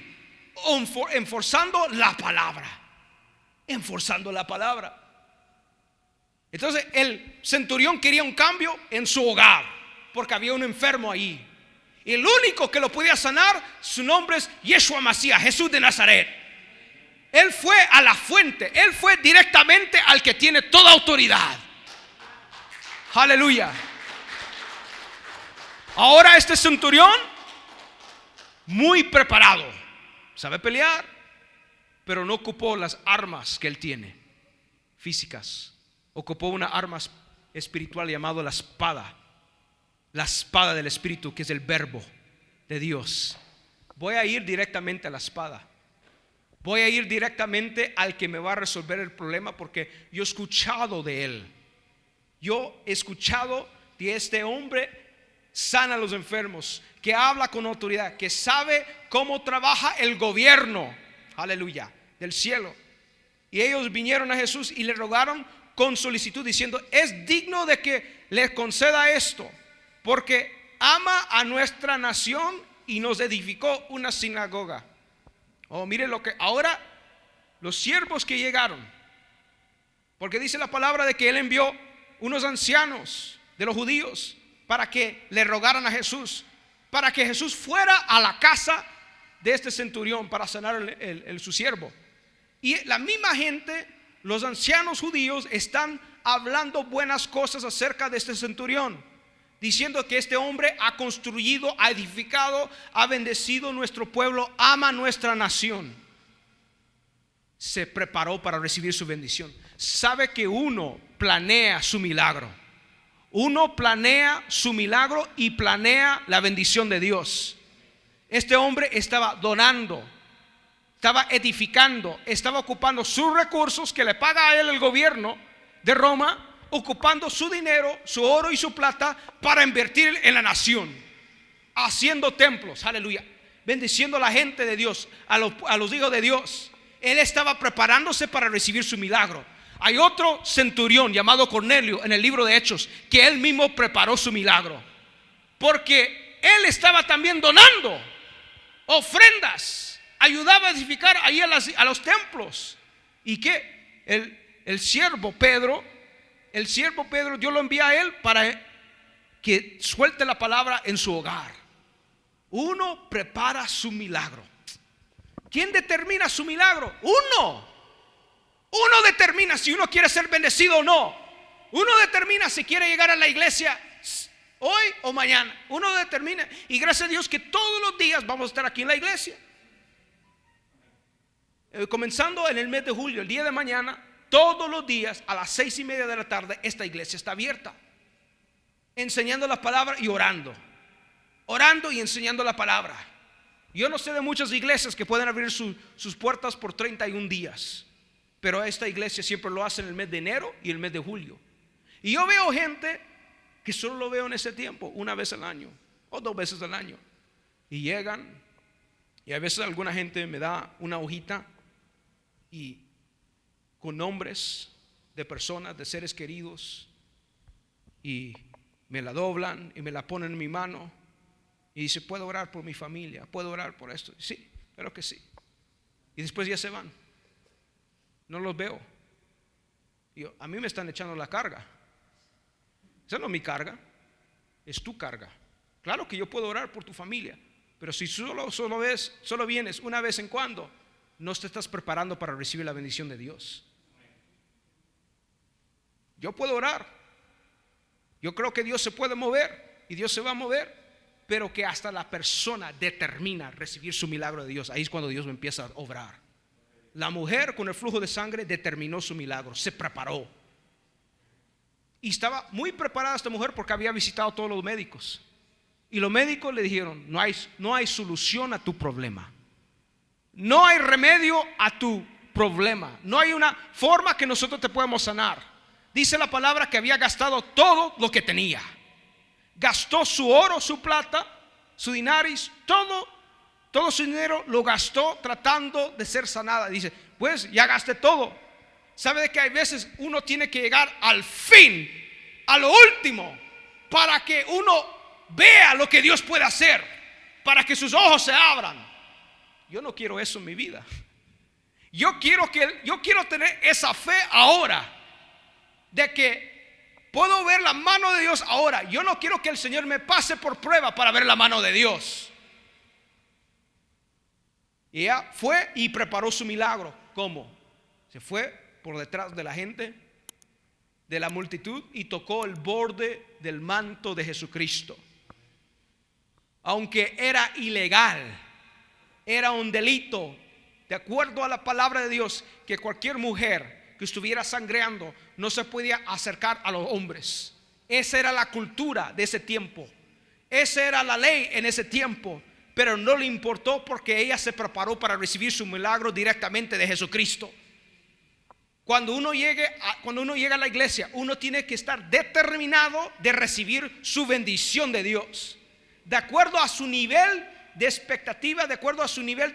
enforzando la palabra, enforzando la palabra. Entonces el centurión quería un cambio en su hogar, porque había un enfermo ahí. Y el único que lo podía sanar, su nombre es Yeshua Masías, Jesús de Nazaret. Él fue a la fuente, él fue directamente al que tiene toda autoridad. Aleluya. Ahora este centurión, muy preparado, sabe pelear, pero no ocupó las armas que él tiene físicas. Ocupó una arma espiritual llamada la espada del Espíritu, que es el verbo de Dios. Voy a ir directamente a la espada. Voy a ir directamente al que me va a resolver el problema, porque yo he escuchado de él. Yo he escuchado de este hombre, sana a los enfermos, que habla con autoridad, que sabe cómo trabaja el gobierno, aleluya, del cielo. Y ellos vinieron a Jesús y le rogaron con solicitud, diciendo: es digno de que le conceda esto, porque ama a nuestra nación y nos edificó una sinagoga. Oh, mire lo que ahora los siervos que llegaron, porque dice la palabra de que él envió unos ancianos de los judíos para que le rogaran a Jesús, para que Jesús fuera a la casa de este centurión para sanar su siervo. Y la misma gente, los ancianos judíos, están hablando buenas cosas acerca de este centurión. diciendo que este hombre ha construido, ha edificado, ha bendecido nuestro pueblo, ama nuestra nación. Se preparó para recibir su bendición. Sabe que uno planea su milagro. Uno planea su milagro y planea la bendición de Dios. Este hombre estaba donando, estaba edificando, estaba ocupando sus recursos que le paga a él el gobierno de Roma, ocupando su dinero, su oro y su plata para invertir en la nación, haciendo templos, aleluya, bendiciendo a la gente de Dios, a los hijos de Dios. Él estaba preparándose para recibir su milagro. Hay otro centurión llamado Cornelio en el libro de Hechos, que él mismo preparó su milagro, porque él estaba también donando ofrendas, ayudaba a edificar ahí a los templos. Y que el siervo Pedro, Dios lo envía a él para que suelte la palabra en su hogar. Uno prepara su milagro. ¿Quién determina su milagro? Uno determina si uno quiere ser bendecido o no. Uno determina si quiere llegar a la iglesia hoy o mañana. Uno determina. Y gracias a Dios que todos los días vamos a estar aquí en la iglesia. Comenzando en el mes de julio, el día de mañana, todos los días a las 6:30 de la tarde, esta iglesia está abierta, enseñando la palabra y orando y enseñando la palabra. Yo no sé de muchas iglesias que pueden abrir sus puertas por 31 días, pero esta iglesia siempre lo hace en el mes de enero y el mes de julio. Y yo veo gente que solo lo veo en ese tiempo, una vez al año o 2 veces al año, y llegan, y a veces alguna gente me da una hojita y con nombres de personas, de seres queridos, y me la doblan y me la ponen en mi mano y dice: puedo orar por mi familia, puedo orar por esto. Sí, claro que sí. Y después ya se van, no los veo. Y a mí me están echando la carga. Esa no es mi carga, es tu carga. Claro que yo puedo orar por tu familia, pero si solo vienes una vez en cuando, no te estás preparando para recibir la bendición de Dios. Yo puedo orar, yo creo que Dios se puede mover y Dios se va a mover, pero que hasta la persona determina recibir su milagro de Dios. Ahí es cuando Dios empieza a obrar. La mujer con el flujo de sangre determinó su milagro, se preparó. Y estaba muy preparada esta mujer porque había visitado a todos los médicos. Y los médicos le dijeron: no hay solución a tu problema. No hay remedio a tu problema. No hay una forma que nosotros te podemos sanar. Dice la palabra que había gastado todo lo que tenía. Gastó su oro, su plata, su dinaris, todo su dinero lo gastó tratando de ser sanada. Dice: pues ya gasté todo. ¿Sabe de que hay veces uno tiene que llegar al fin, a lo último, para que uno vea lo que Dios puede hacer, para que sus ojos se abran? Yo no quiero eso en mi vida. Yo quiero tener esa fe ahora, de que puedo ver la mano de Dios ahora. Yo no quiero que el Señor me pase por prueba para ver la mano de Dios. Y ella fue y preparó su milagro. ¿Cómo? Se fue por detrás de la gente, de la multitud, y tocó el borde del manto de Jesucristo. Aunque era ilegal, era un delito, de acuerdo a la palabra de Dios, que cualquier mujer que estuviera sangreando no se podía acercar a los hombres. Esa era la cultura de ese tiempo, esa era la ley en ese tiempo. Pero no le importó, porque ella se preparó para recibir su milagro directamente de Jesucristo. Cuando uno llega a la iglesia, uno tiene que estar determinado de recibir su bendición de Dios, de acuerdo a su nivel de expectativa, de acuerdo a su nivel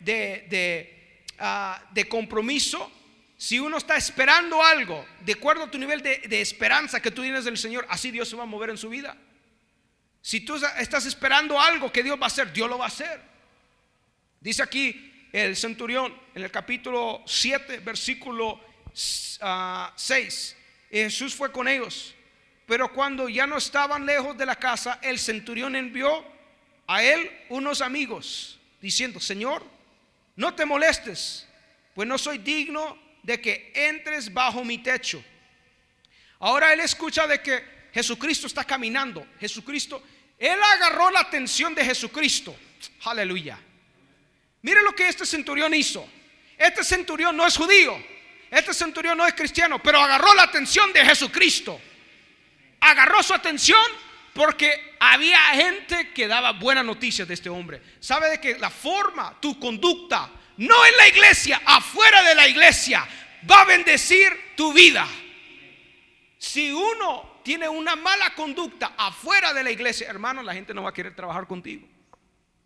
de compromiso. Si uno está esperando algo, de acuerdo a tu nivel de esperanza que tú tienes del Señor, así Dios se va a mover en su vida. Si tú estás esperando algo que Dios va a hacer, Dios lo va a hacer. Dice aquí el centurión en el capítulo 7, versículo 6: Jesús fue con ellos, pero cuando ya no estaban lejos de la casa, el centurión envió a él unos amigos, diciendo: Señor, no te molestes, pues no soy digno de que entres bajo mi techo. Ahora él escucha de que Jesucristo está caminando. Él agarró la atención de Jesucristo. Aleluya. Mire lo que este centurión hizo. Este centurión no es judío, este centurión no es cristiano, pero agarró la atención de Jesucristo. Agarró su atención porque había gente que daba buenas noticias de este hombre. Sabe de que la forma, tu conducta, no en la iglesia, afuera de la iglesia, va a bendecir tu vida. Si uno tiene una mala conducta afuera de la iglesia, hermano, la gente no va a querer trabajar contigo.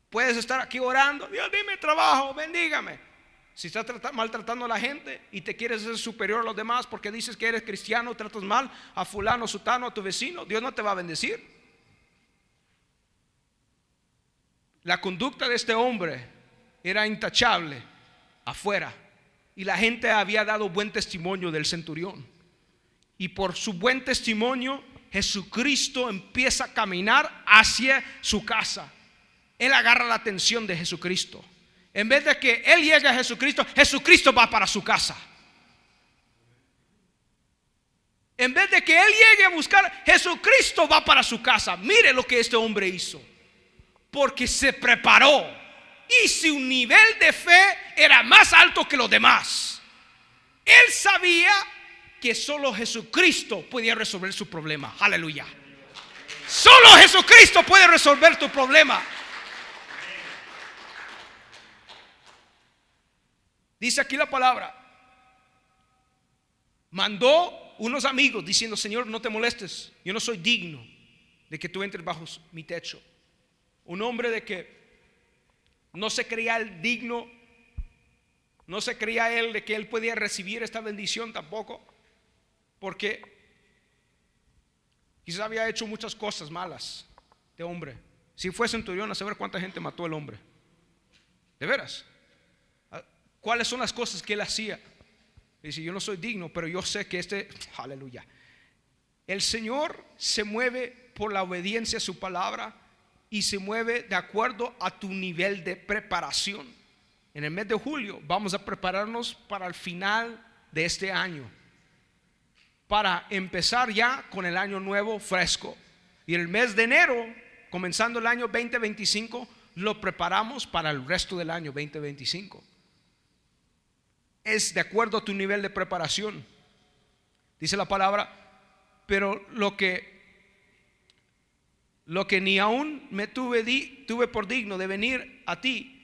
Puedes estar aquí orando, Dios, dime trabajo, bendígame. Si estás maltratando a la gente y te quieres ser superior a los demás porque dices que eres cristiano, tratas mal a fulano, sutano, a tu vecino, Dios no te va a bendecir. La conducta de este hombre era intachable afuera, y la gente había dado buen testimonio del centurión. Y por su buen testimonio, Jesucristo empieza a caminar hacia su casa. Él agarra la atención de Jesucristo. En vez de que él llegue a Jesucristo, Jesucristo va para su casa. En vez de que él llegue a buscar, Jesucristo va para su casa. Mire lo que este hombre hizo. Porque se preparó y su nivel de fe era más alto que los demás. Él sabía que solo Jesucristo podía resolver su problema. Aleluya. Solo Jesucristo puede resolver tu problema. Dice aquí la palabra, mandó unos amigos diciendo: Señor, no te molestes, yo no soy digno de que tú entres bajo mi techo. Un hombre de que no se creía él digno, no se creía él de que él podía recibir esta bendición tampoco, porque quizás había hecho muchas cosas malas de hombre. Si fue centurión, a saber cuánta gente mató el hombre. De veras. ¿Cuáles son las cosas que él hacía? Dice: yo no soy digno, pero yo sé que aleluya. El Señor se mueve por la obediencia a su palabra y se mueve de acuerdo a tu nivel de preparación. En el mes de julio vamos a prepararnos para el final de este año, para empezar ya con el año nuevo fresco. Y el mes de enero, comenzando el año 2025, lo preparamos para el resto del año 2025. Es de acuerdo a tu nivel de preparación. Dice la palabra: pero lo que ni aún me tuve por digno de venir a ti,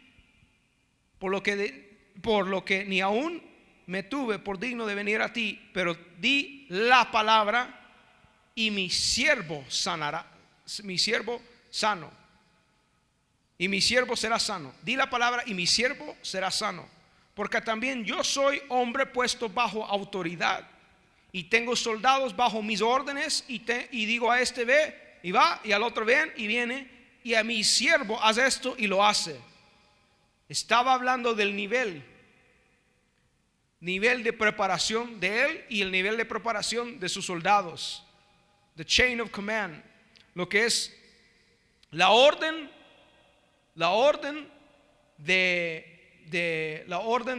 por lo que ni aún me tuve por digno de venir a ti, pero di la palabra y mi siervo sanará, mi siervo sano, y mi siervo será sano. Di la palabra y mi siervo será sano. Porque también yo soy hombre puesto bajo autoridad y tengo soldados bajo mis órdenes, y digo a este: ve, y va, y al otro: ven, y viene, y a mi siervo: haz esto, y lo hace. Estaba hablando del nivel de preparación de él y el nivel de preparación de sus soldados. The chain of command, lo que es la orden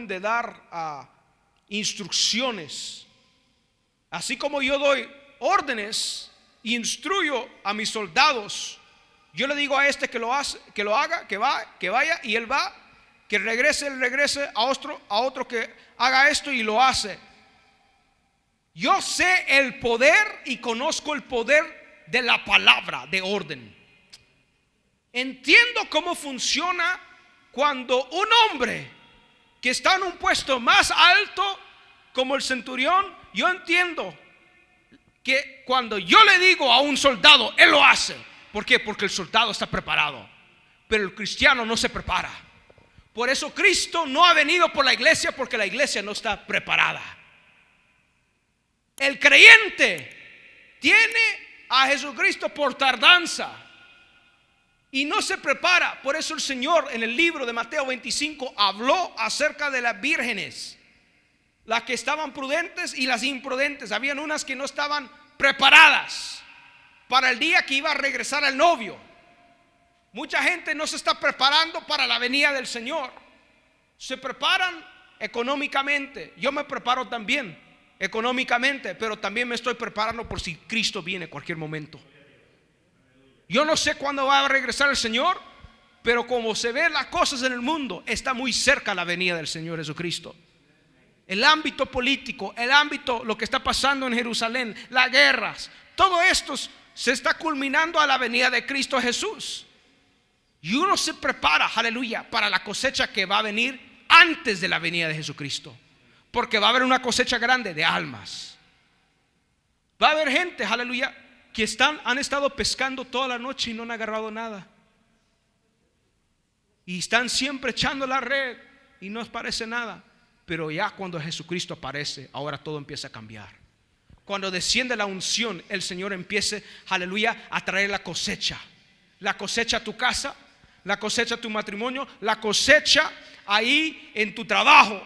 de dar instrucciones. Así como yo doy órdenes, instruyo a mis soldados, yo le digo a este que lo haga, que vaya, y él va, que regrese, él regrese, a otro que haga esto, y lo hace. Yo sé el poder y conozco el poder de la palabra de orden. Entiendo cómo funciona cuando un hombre que está en un puesto más alto como el centurión, yo entiendo que cuando yo le digo a un soldado, él lo hace. ¿Por qué? Porque el soldado está preparado, pero el cristiano no se prepara. Por eso Cristo no ha venido por la iglesia, porque la iglesia no está preparada. El creyente tiene a Jesucristo por tardanza y no se prepara. Por eso el Señor en el libro de Mateo 25 habló acerca de las vírgenes, las que estaban prudentes y las imprudentes. Habían unas que no estaban preparadas para el día que iba a regresar el novio. Mucha gente no se está preparando para la venida del Señor. Se preparan económicamente. Yo me preparo también. económicamente, pero también me estoy preparando por si Cristo viene en cualquier momento. Yo no sé cuándo va a regresar el Señor, pero como se ven las cosas en el mundo, está muy cerca la venida del Señor Jesucristo. El ámbito político, el ámbito, lo que está pasando en Jerusalén, las guerras, todo esto se está culminando a la venida de Cristo Jesús. Y uno se prepara, aleluya, para la cosecha que va a venir antes de la venida de Jesucristo. Porque va a haber una cosecha grande de almas. Va a haber gente, aleluya, que han estado pescando toda la noche y no han agarrado nada. Y están siempre echando la red y no les parece nada. Pero ya cuando Jesucristo aparece, ahora todo empieza a cambiar. Cuando desciende la unción, el Señor empieza, aleluya, a traer la cosecha. La cosecha a tu casa, la cosecha a tu matrimonio, la cosecha ahí en tu trabajo.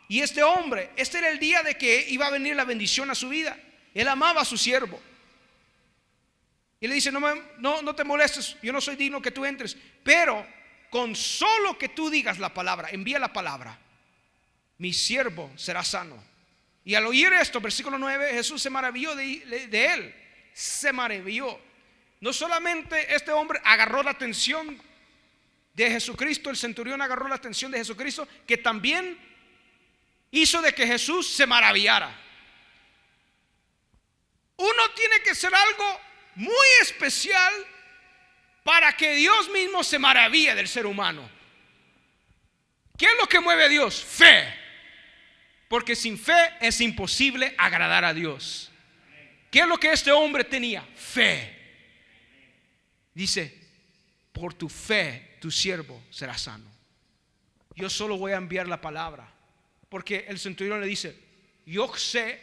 Y este hombre, este era el día de que iba a venir la bendición a su vida. Él amaba a su siervo. Y le dice, no te molestes, yo no soy digno que tú entres, pero con solo que tú digas la palabra, envía la palabra, mi siervo será sano. Y al oír esto, versículo 9, Jesús se maravilló de él. Se maravilló. No solamente este hombre agarró la atención de Jesucristo, el centurión agarró la atención de Jesucristo, que también hizo de que Jesús se maravillara. Uno tiene que ser algo muy especial para que Dios mismo se maraville del ser humano. ¿Qué es lo que mueve a Dios? Fe. Porque sin fe es imposible agradar a Dios. ¿Qué es lo que este hombre tenía? Fe. Dice, por tu fe tu siervo será sano. Yo solo voy a enviar la palabra. Porque el centurión le dice, yo sé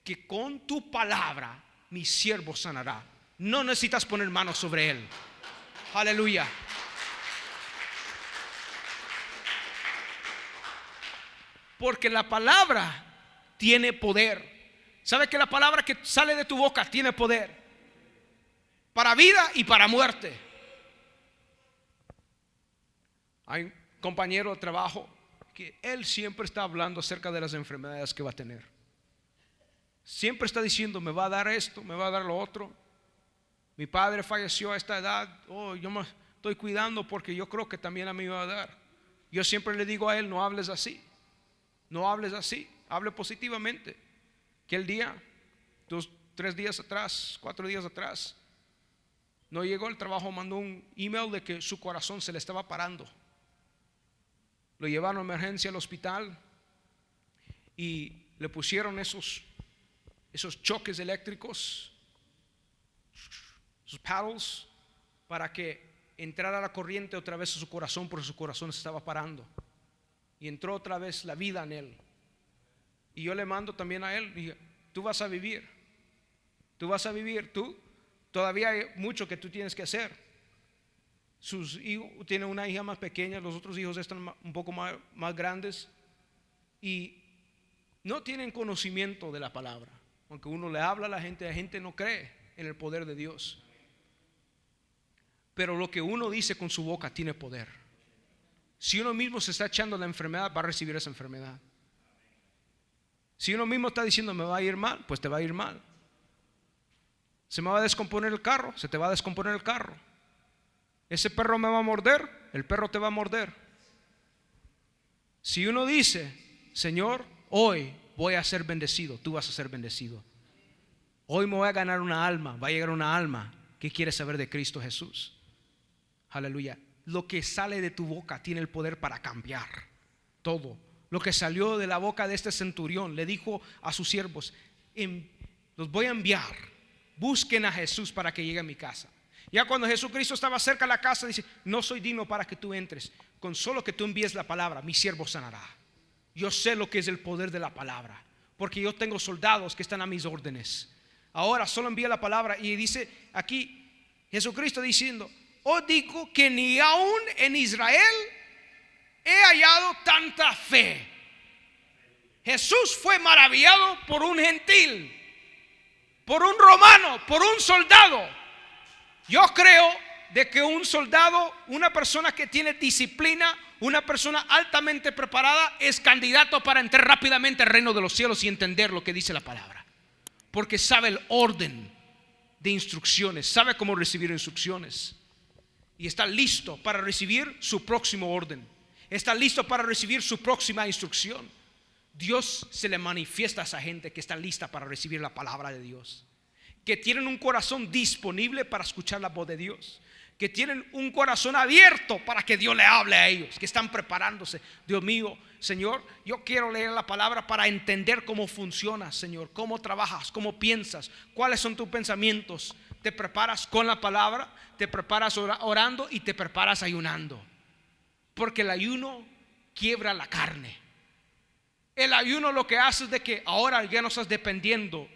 que con tu palabra mi siervo sanará. No necesitas poner manos sobre él. Aleluya. Porque la palabra tiene poder. ¿Sabe que la palabra que sale de tu boca tiene poder? Para vida y para muerte. Hay un compañero de trabajo que él siempre está hablando acerca de las enfermedades que va a tener. Siempre está diciendo, me va a dar esto, me va a dar lo otro. Mi padre falleció a esta edad. Yo me estoy cuidando porque yo creo que también a mí me va a dar. Yo siempre le digo a él, no hables así. No hables así, hable positivamente. Que el día, 3 días atrás, 4 días atrás, no llegó al trabajo, mandó un email de que su corazón se le estaba parando. Lo llevaron a emergencia al hospital y le pusieron esos choques eléctricos, sus paddles, para que entrara la corriente otra vez a su corazón, porque su corazón se estaba parando. Y entró otra vez la vida en él. Y yo le mando también a él, dije, tú vas a vivir. Tú vas a vivir, tú. Todavía hay mucho que tú tienes que hacer. Sus hijos, tiene una hija más pequeña, los otros hijos están un poco más grandes. Y no tienen conocimiento de la palabra. Aunque uno le habla a la gente no cree en el poder de Dios. Pero lo que uno dice con su boca tiene poder. Si uno mismo se está echando la enfermedad, va a recibir esa enfermedad. Si uno mismo está diciendo me va a ir mal, pues te va a ir mal. Se me va a descomponer el carro, se te va a descomponer el carro. Ese perro me va a morder, el perro te va a morder. Si uno dice, Señor, hoy voy a ser bendecido, tú vas a ser bendecido. Hoy me voy a ganar una alma, va a llegar una alma que quiere saber de Cristo Jesús. Aleluya. Lo que sale de tu boca tiene el poder para cambiar todo. Lo que salió de la boca de este centurión, le dijo a sus siervos, los voy a enviar, busquen a Jesús para que llegue a mi casa. Ya cuando Jesucristo estaba cerca de la casa, dice, no soy digno para que tú entres, con solo que tú envíes la palabra, mi siervo sanará. Yo sé lo que es el poder de la palabra, porque yo tengo soldados que están a mis órdenes. Ahora solo envía la palabra. Y dice aquí Jesucristo diciendo, os digo que ni aún en Israel he hallado tanta fe. Jesús fue maravillado por un gentil, por un romano, por un soldado. Yo creo de que un soldado, una persona que tiene disciplina, Una persona altamente preparada es candidato para entrar rápidamente al reino de los cielos y entender lo que dice la palabra, porque sabe el orden de instrucciones, sabe cómo recibir instrucciones y está listo para recibir su próximo orden, está listo para recibir su próxima instrucción. Dios se le manifiesta a esa gente que está lista para recibir la palabra de Dios, que tienen un corazón disponible para escuchar la voz de Dios, que tienen un corazón abierto para que Dios le hable a ellos, que están preparándose. Dios mío, Señor, yo quiero leer la palabra para entender cómo funciona, Señor, cómo trabajas, cómo piensas, cuáles son tus pensamientos. Te preparas con la palabra, te preparas orando y te preparas ayunando, porque el ayuno quiebra la carne. El ayuno lo que hace es de que ahora ya no estás dependiendo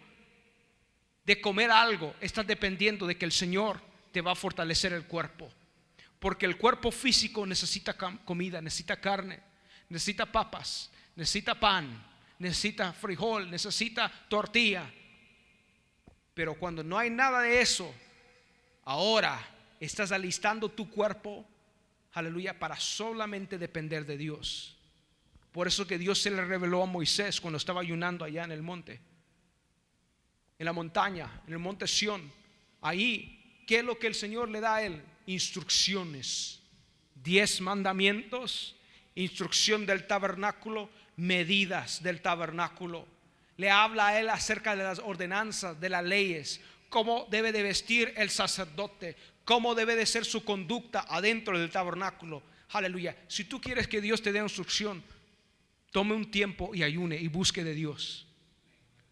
de comer algo, estás dependiendo de que el Señor te va a fortalecer el cuerpo, porque el cuerpo físico necesita comida, necesita carne, necesita papas, necesita pan, necesita frijol, necesita tortilla. Pero cuando no hay nada de eso, ahora estás alistando tu cuerpo, aleluya, para solamente depender de Dios. Por eso que Dios se le reveló a Moisés cuando estaba ayunando allá en el monte, en la montaña, en el monte Sión. Ahí, ¿qué es lo que el Señor le da a él? Instrucciones, 10 mandamientos, instrucción del tabernáculo, medidas del tabernáculo. Le habla a él acerca de las ordenanzas, de las leyes, cómo debe de vestir el sacerdote, cómo debe de ser su conducta adentro del tabernáculo. Aleluya. Si tú quieres que Dios te dé instrucción, tome un tiempo y ayune y busque de Dios.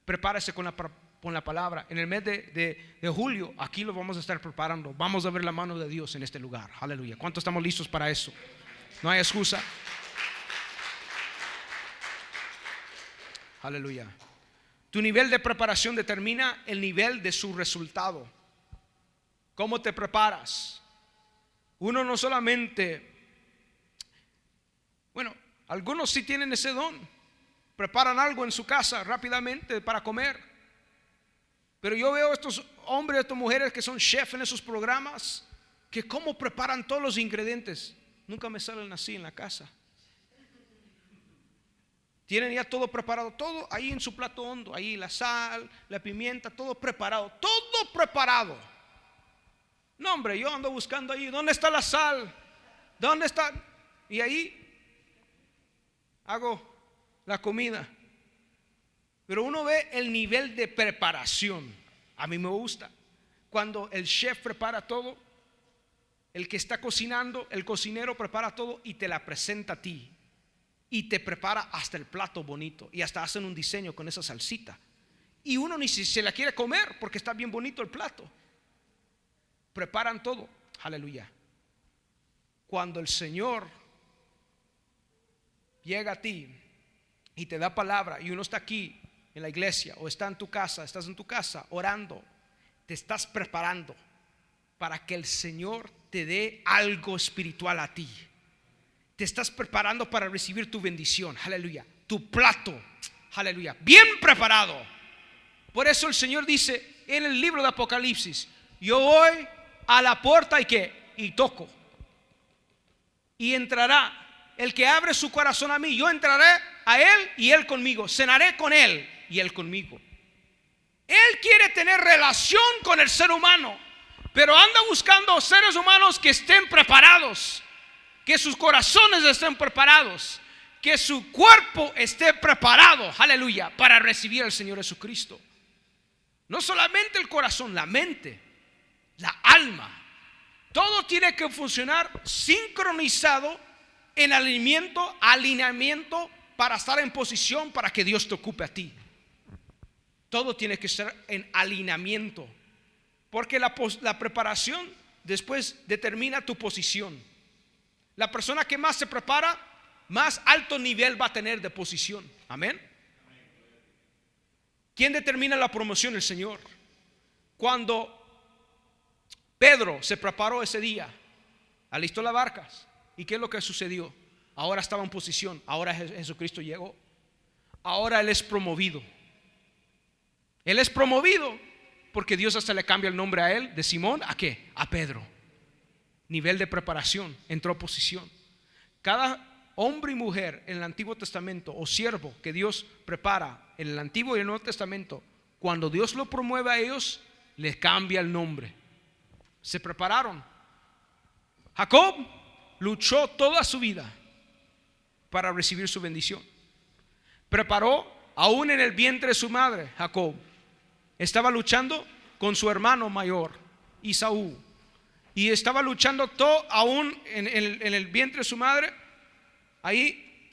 Prepárese con la palabra. En el mes de julio, aquí lo vamos a estar preparando. Vamos a ver la mano de Dios en este lugar. Aleluya. ¿Cuántos estamos listos para eso? No hay excusa. Aleluya. Tu nivel de preparación determina el nivel de su resultado. ¿Cómo te preparas? Uno no solamente, bueno, algunos sí tienen ese don, preparan algo en su casa rápidamente para comer. Pero yo veo estos hombres, estas mujeres que son chefs en esos programas, que cómo preparan todos los ingredientes. Nunca me salen así en la casa. Tienen ya todo preparado, todo ahí en su plato hondo, ahí la sal, la pimienta, todo preparado, todo preparado. No, hombre, yo ando buscando ahí, ¿dónde está la sal? ¿Dónde está? Y ahí hago la comida. Pero uno ve el nivel de preparación. A mí me gusta cuando el chef prepara todo, el que está cocinando, el cocinero prepara todo y te la presenta a ti. Y te prepara hasta el plato bonito. Y hasta hacen un diseño con esa salsita. Y uno ni si se la quiere comer porque está bien bonito el plato. Preparan todo. Aleluya. Cuando el Señor llega a ti y te da palabra, y uno está aquí en la iglesia o está en tu casa, estás en tu casa orando, te estás preparando para que el Señor te dé algo espiritual a ti. Te estás preparando para recibir tu bendición, aleluya, tu plato, aleluya, bien preparado. Por eso el Señor dice en el libro de Apocalipsis: yo voy a la puerta y toco, y entrará el que abre su corazón a mí. Yo entraré a él y él conmigo, cenaré con él y él conmigo. Él quiere tener relación con el ser humano, pero anda buscando seres humanos que estén preparados, que sus corazones estén preparados, que su cuerpo esté preparado, aleluya, para recibir al Señor Jesucristo. No solamente el corazón, la mente, la alma, todo tiene que funcionar sincronizado en alineamiento para estar en posición para que Dios te ocupe a ti. Todo tiene que estar en alineamiento, porque la preparación después determina tu posición. La persona que más se prepara, más alto nivel va a tener de posición. Amén. ¿Quién determina la promoción? El Señor. Cuando Pedro se preparó ese día, alistó las barcas, ¿y qué es lo que sucedió? Ahora estaba en posición. Ahora Jesucristo llegó. Ahora Él es promovido. Él es promovido porque Dios hasta le cambia el nombre a él, de Simón, ¿a qué? A Pedro. Nivel de preparación, entró posición. cada hombre y mujer en el Antiguo Testamento o siervo que Dios prepara en el Antiguo y el Nuevo Testamento, cuando Dios lo promueve a ellos, les cambia el nombre. Se prepararon. Jacob luchó toda su vida para recibir su bendición. Preparó aún en el vientre de su madre. Jacob estaba luchando con su hermano mayor, Esaú, y estaba luchando todo aún en el vientre de su madre. Ahí,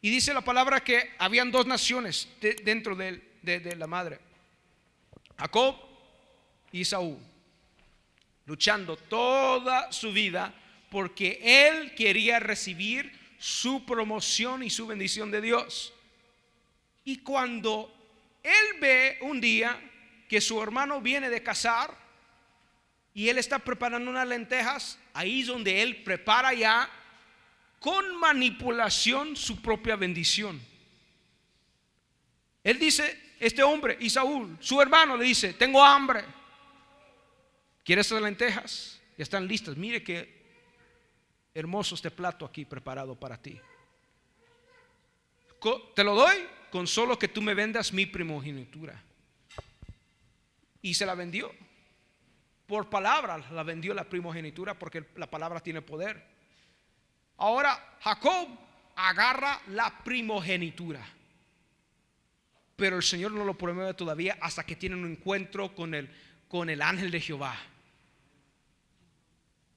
y dice la palabra que habían dos naciones dentro de la madre, Jacob y Esaú, luchando toda su vida porque él quería recibir su promoción y su bendición de Dios. Y cuando él ve un día que su hermano viene de cazar y él está preparando unas lentejas, ahí es donde él prepara ya con manipulación su propia bendición. Él dice, este hombre, Esaú, su hermano, le dice: tengo hambre, ¿quieres esas lentejas? Ya están listas, mire qué hermoso este plato aquí preparado para ti. Te lo doy con solo que tú me vendas mi primogenitura. Y se la vendió. Por palabra la vendió la primogenitura, porque la palabra tiene poder. Ahora Jacob agarra la primogenitura, pero el Señor no lo promueve todavía hasta que tiene un encuentro con el ángel de Jehová.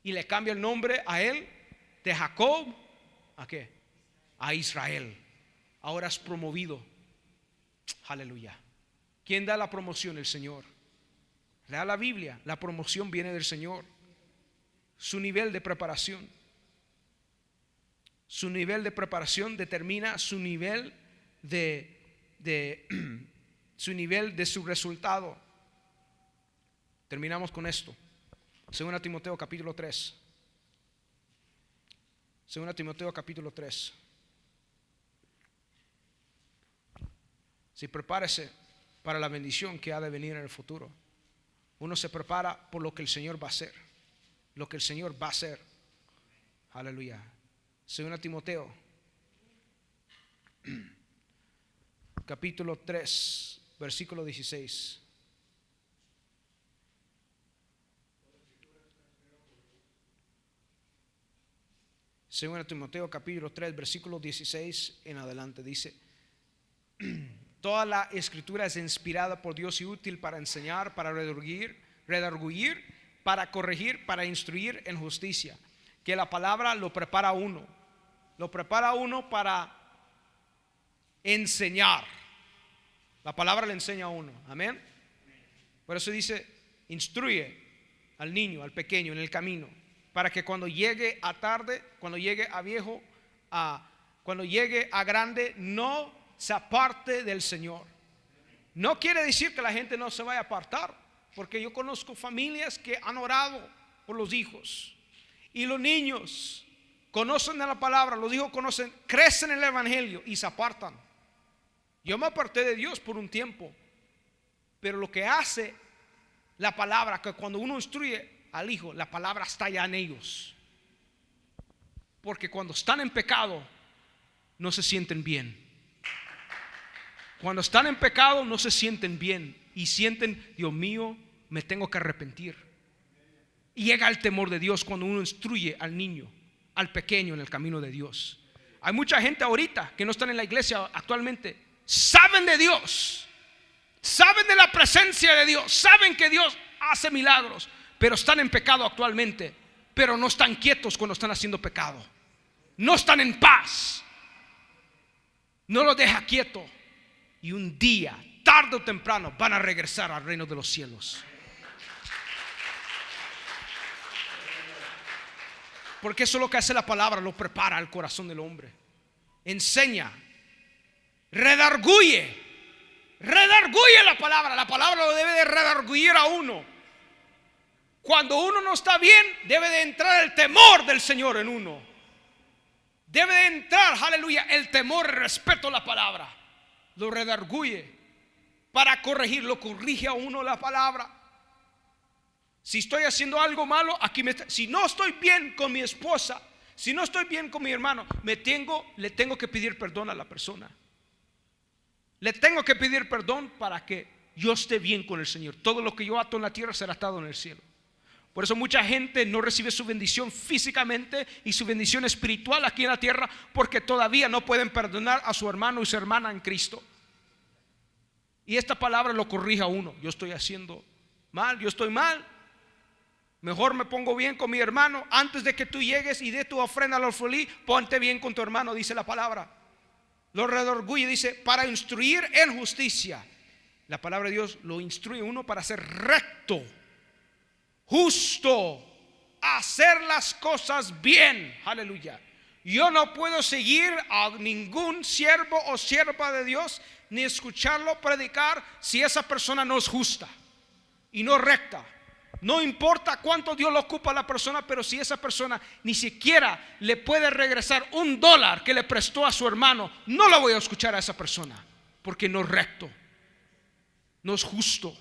Y le cambia el nombre a él de Jacob ¿a qué? A Israel. Ahora es promovido. Aleluya. ¿Quién da la promoción? El Señor. Lea la Biblia, la promoción viene del Señor. Su nivel de preparación. Su nivel de preparación determina su nivel de su resultado. Terminamos con esto. 2 Timoteo capítulo 3. 2 Timoteo capítulo 3. Si prepárese para la bendición que ha de venir en el futuro. Uno se prepara por lo que el Señor va a hacer. Lo que el Señor va a hacer. Aleluya. 2 Timoteo capítulo 3 versículo 16. Según Timoteo capítulo 3 versículo 16 en adelante dice: toda la escritura es inspirada por Dios y útil para enseñar, para redarguir, para corregir, para instruir en justicia. Que la palabra lo prepara a uno. Lo prepara a uno para enseñar. La palabra le enseña a uno. Amén. Por eso dice: instruye al niño, al pequeño en el camino, para que cuando llegue a tarde, cuando llegue a viejo, cuando llegue a grande, no se aparte del Señor. No quiere decir que la gente no se vaya a apartar, porque yo conozco familias que han orado por los hijos, y los niños conocen de la palabra, los hijos conocen, crecen en el evangelio y se apartan. Yo me aparté de Dios por un tiempo, pero lo que hace la palabra, que cuando uno instruye al hijo, la palabra está ya en ellos, porque cuando están en pecado no se sienten bien. Cuando están en pecado no se sienten bien y sienten: Dios mío, me tengo que arrepentir. Y llega el temor de Dios cuando uno instruye al niño, al pequeño, en el camino de Dios. Hay mucha gente ahorita que no están en la iglesia actualmente. Saben de Dios, saben de la presencia de Dios, saben que Dios hace milagros, pero están en pecado actualmente. Pero no están quietos cuando están haciendo pecado. No están en paz. No los deja quieto. Y un día, tarde o temprano, van a regresar al reino de los cielos. Porque eso es lo que hace la palabra, lo prepara al corazón del hombre. Enseña, redarguye la palabra. La palabra lo debe de redarguir a uno. Cuando uno no está bien, debe de entrar el temor del Señor en uno. Debe de entrar, aleluya, el temor, el respeto a la palabra. Lo redarguye para corregir, lo corrige a uno la palabra. Si estoy haciendo algo malo, si no estoy bien con mi esposa, Si no estoy bien con mi hermano, le tengo que pedir perdón a la persona. Le tengo que pedir perdón para que yo esté bien con el Señor. Todo lo que yo ato en la tierra será atado en el cielo. Por eso mucha gente no recibe su bendición físicamente y su bendición espiritual aquí en la tierra, porque todavía no pueden perdonar a su hermano y su hermana en Cristo. Y esta palabra lo corrige a uno. Yo estoy haciendo mal, yo estoy mal. Mejor me pongo bien con mi hermano. Antes de que tú llegues y dé tu ofrenda al alfolí, ponte bien con tu hermano, dice la palabra. Lo redorgulle, dice, para instruir en justicia. La palabra de Dios lo instruye uno para ser recto, justo, hacer las cosas bien. Aleluya. Yo no puedo seguir a ningún siervo o sierva de Dios, ni escucharlo predicar, si esa persona no es justa y no recta. No importa cuánto Dios lo ocupa a la persona, pero si esa persona ni siquiera le puede regresar $1 que le prestó a su hermano, no la voy a escuchar a esa persona, porque no es recto, no es justo.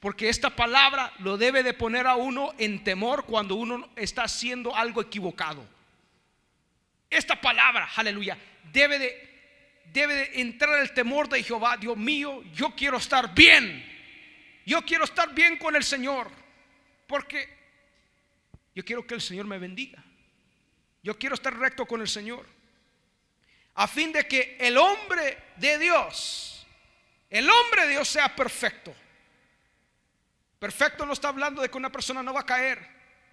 Porque esta palabra lo debe de poner a uno en temor cuando uno está haciendo algo equivocado. Esta palabra, aleluya, debe de entrar el temor de Jehová. Dios mío, yo quiero estar bien. Yo quiero estar bien con el Señor, porque yo quiero que el Señor me bendiga. Yo quiero estar recto con el Señor, a fin de que el hombre de Dios sea perfecto. Perfecto no está hablando de que una persona no va a caer,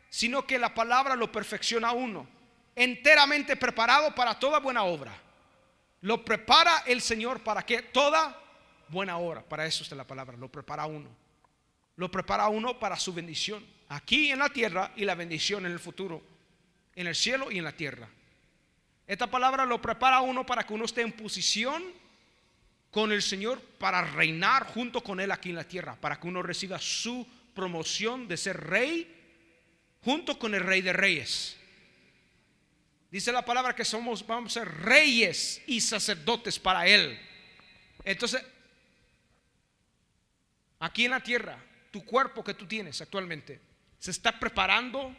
sino que la palabra lo perfecciona a uno, enteramente preparado para toda buena obra. Lo prepara el Señor para que toda buena obra, para eso está la palabra, lo prepara a uno. Lo prepara a uno para su bendición aquí en la tierra y la bendición en el futuro, en el cielo y en la tierra. Esta palabra lo prepara a uno para que uno esté en posición con el Señor para reinar junto con Él aquí en la tierra, para que uno reciba su promoción de ser rey junto con el Rey de Reyes. Dice la palabra que vamos a ser reyes y sacerdotes para Él. Entonces, aquí en la tierra, tu cuerpo que tú tienes actualmente se está preparando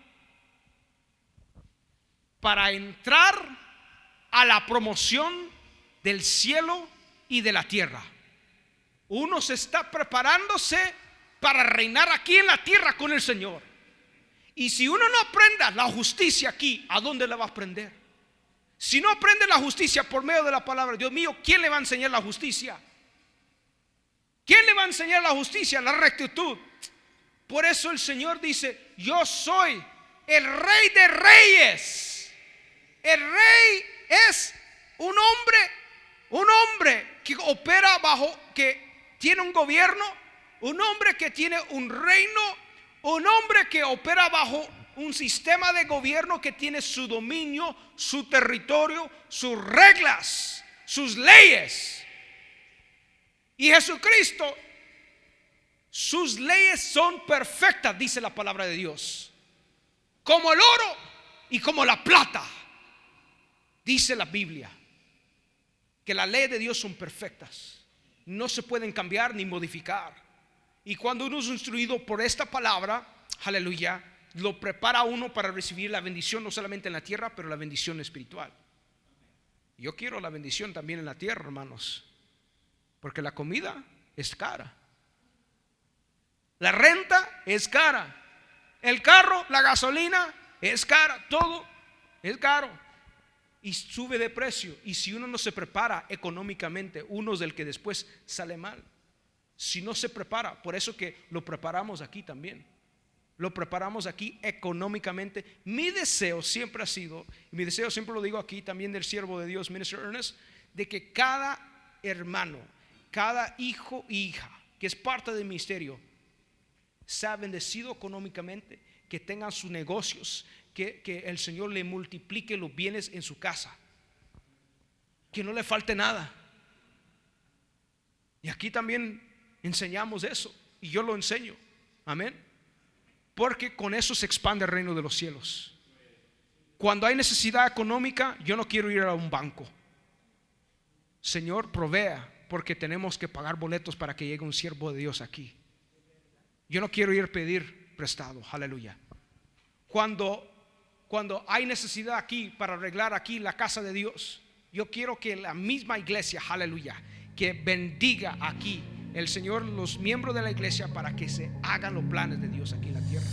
para entrar a la promoción del cielo y de la tierra. Uno se está preparándose para reinar aquí en la tierra con el Señor. Y si uno no aprenda la justicia aquí, ¿a dónde la va a aprender? Si no aprende la justicia por medio de la palabra, Dios mío, ¿quién le va a enseñar la justicia? ¿Quién le va a enseñar la justicia, la rectitud? Por eso el Señor dice: yo soy el Rey de Reyes. El Rey es un hombre que opera bajo, que tiene un gobierno, un hombre que tiene un reino, un hombre que opera bajo un sistema de gobierno que tiene su dominio, su territorio, sus reglas, sus leyes. Y Jesucristo, sus leyes son perfectas, dice la palabra de Dios, como el oro y como la plata. Dice la Biblia que las leyes de Dios son perfectas, no se pueden cambiar ni modificar. Y cuando uno es instruido por esta palabra, aleluya, lo prepara a uno para recibir la bendición, no solamente en la tierra, pero la bendición espiritual. Yo quiero la bendición también en la tierra, hermanos, porque la comida es cara, la renta es cara, el carro, la gasolina es cara, todo es caro y sube de precio. Y si uno no se prepara económicamente, uno es el que después sale mal. Si no se prepara, por eso que lo preparamos aquí también. Lo preparamos aquí económicamente. Mi deseo siempre ha sido, y mi deseo siempre lo digo aquí también del siervo de Dios, Minister Ernest, de que cada hermano, cada hijo e hija que es parte del ministerio sea bendecido económicamente, que tengan sus negocios, que el Señor le multiplique los bienes en su casa, que no le falte nada. Y aquí también enseñamos eso, y yo lo enseño, amén, porque con eso se expande el reino de los cielos. Cuando hay necesidad económica, yo no quiero ir a un banco. Señor, provea, porque tenemos que pagar boletos para que llegue un siervo de Dios aquí. Yo no quiero ir a pedir prestado, aleluya. Cuando cuando hay necesidad aquí para arreglar aquí la casa de Dios, yo quiero que la misma iglesia, aleluya, que bendiga aquí el Señor los miembros de la iglesia para que se hagan los planes de Dios aquí en la tierra.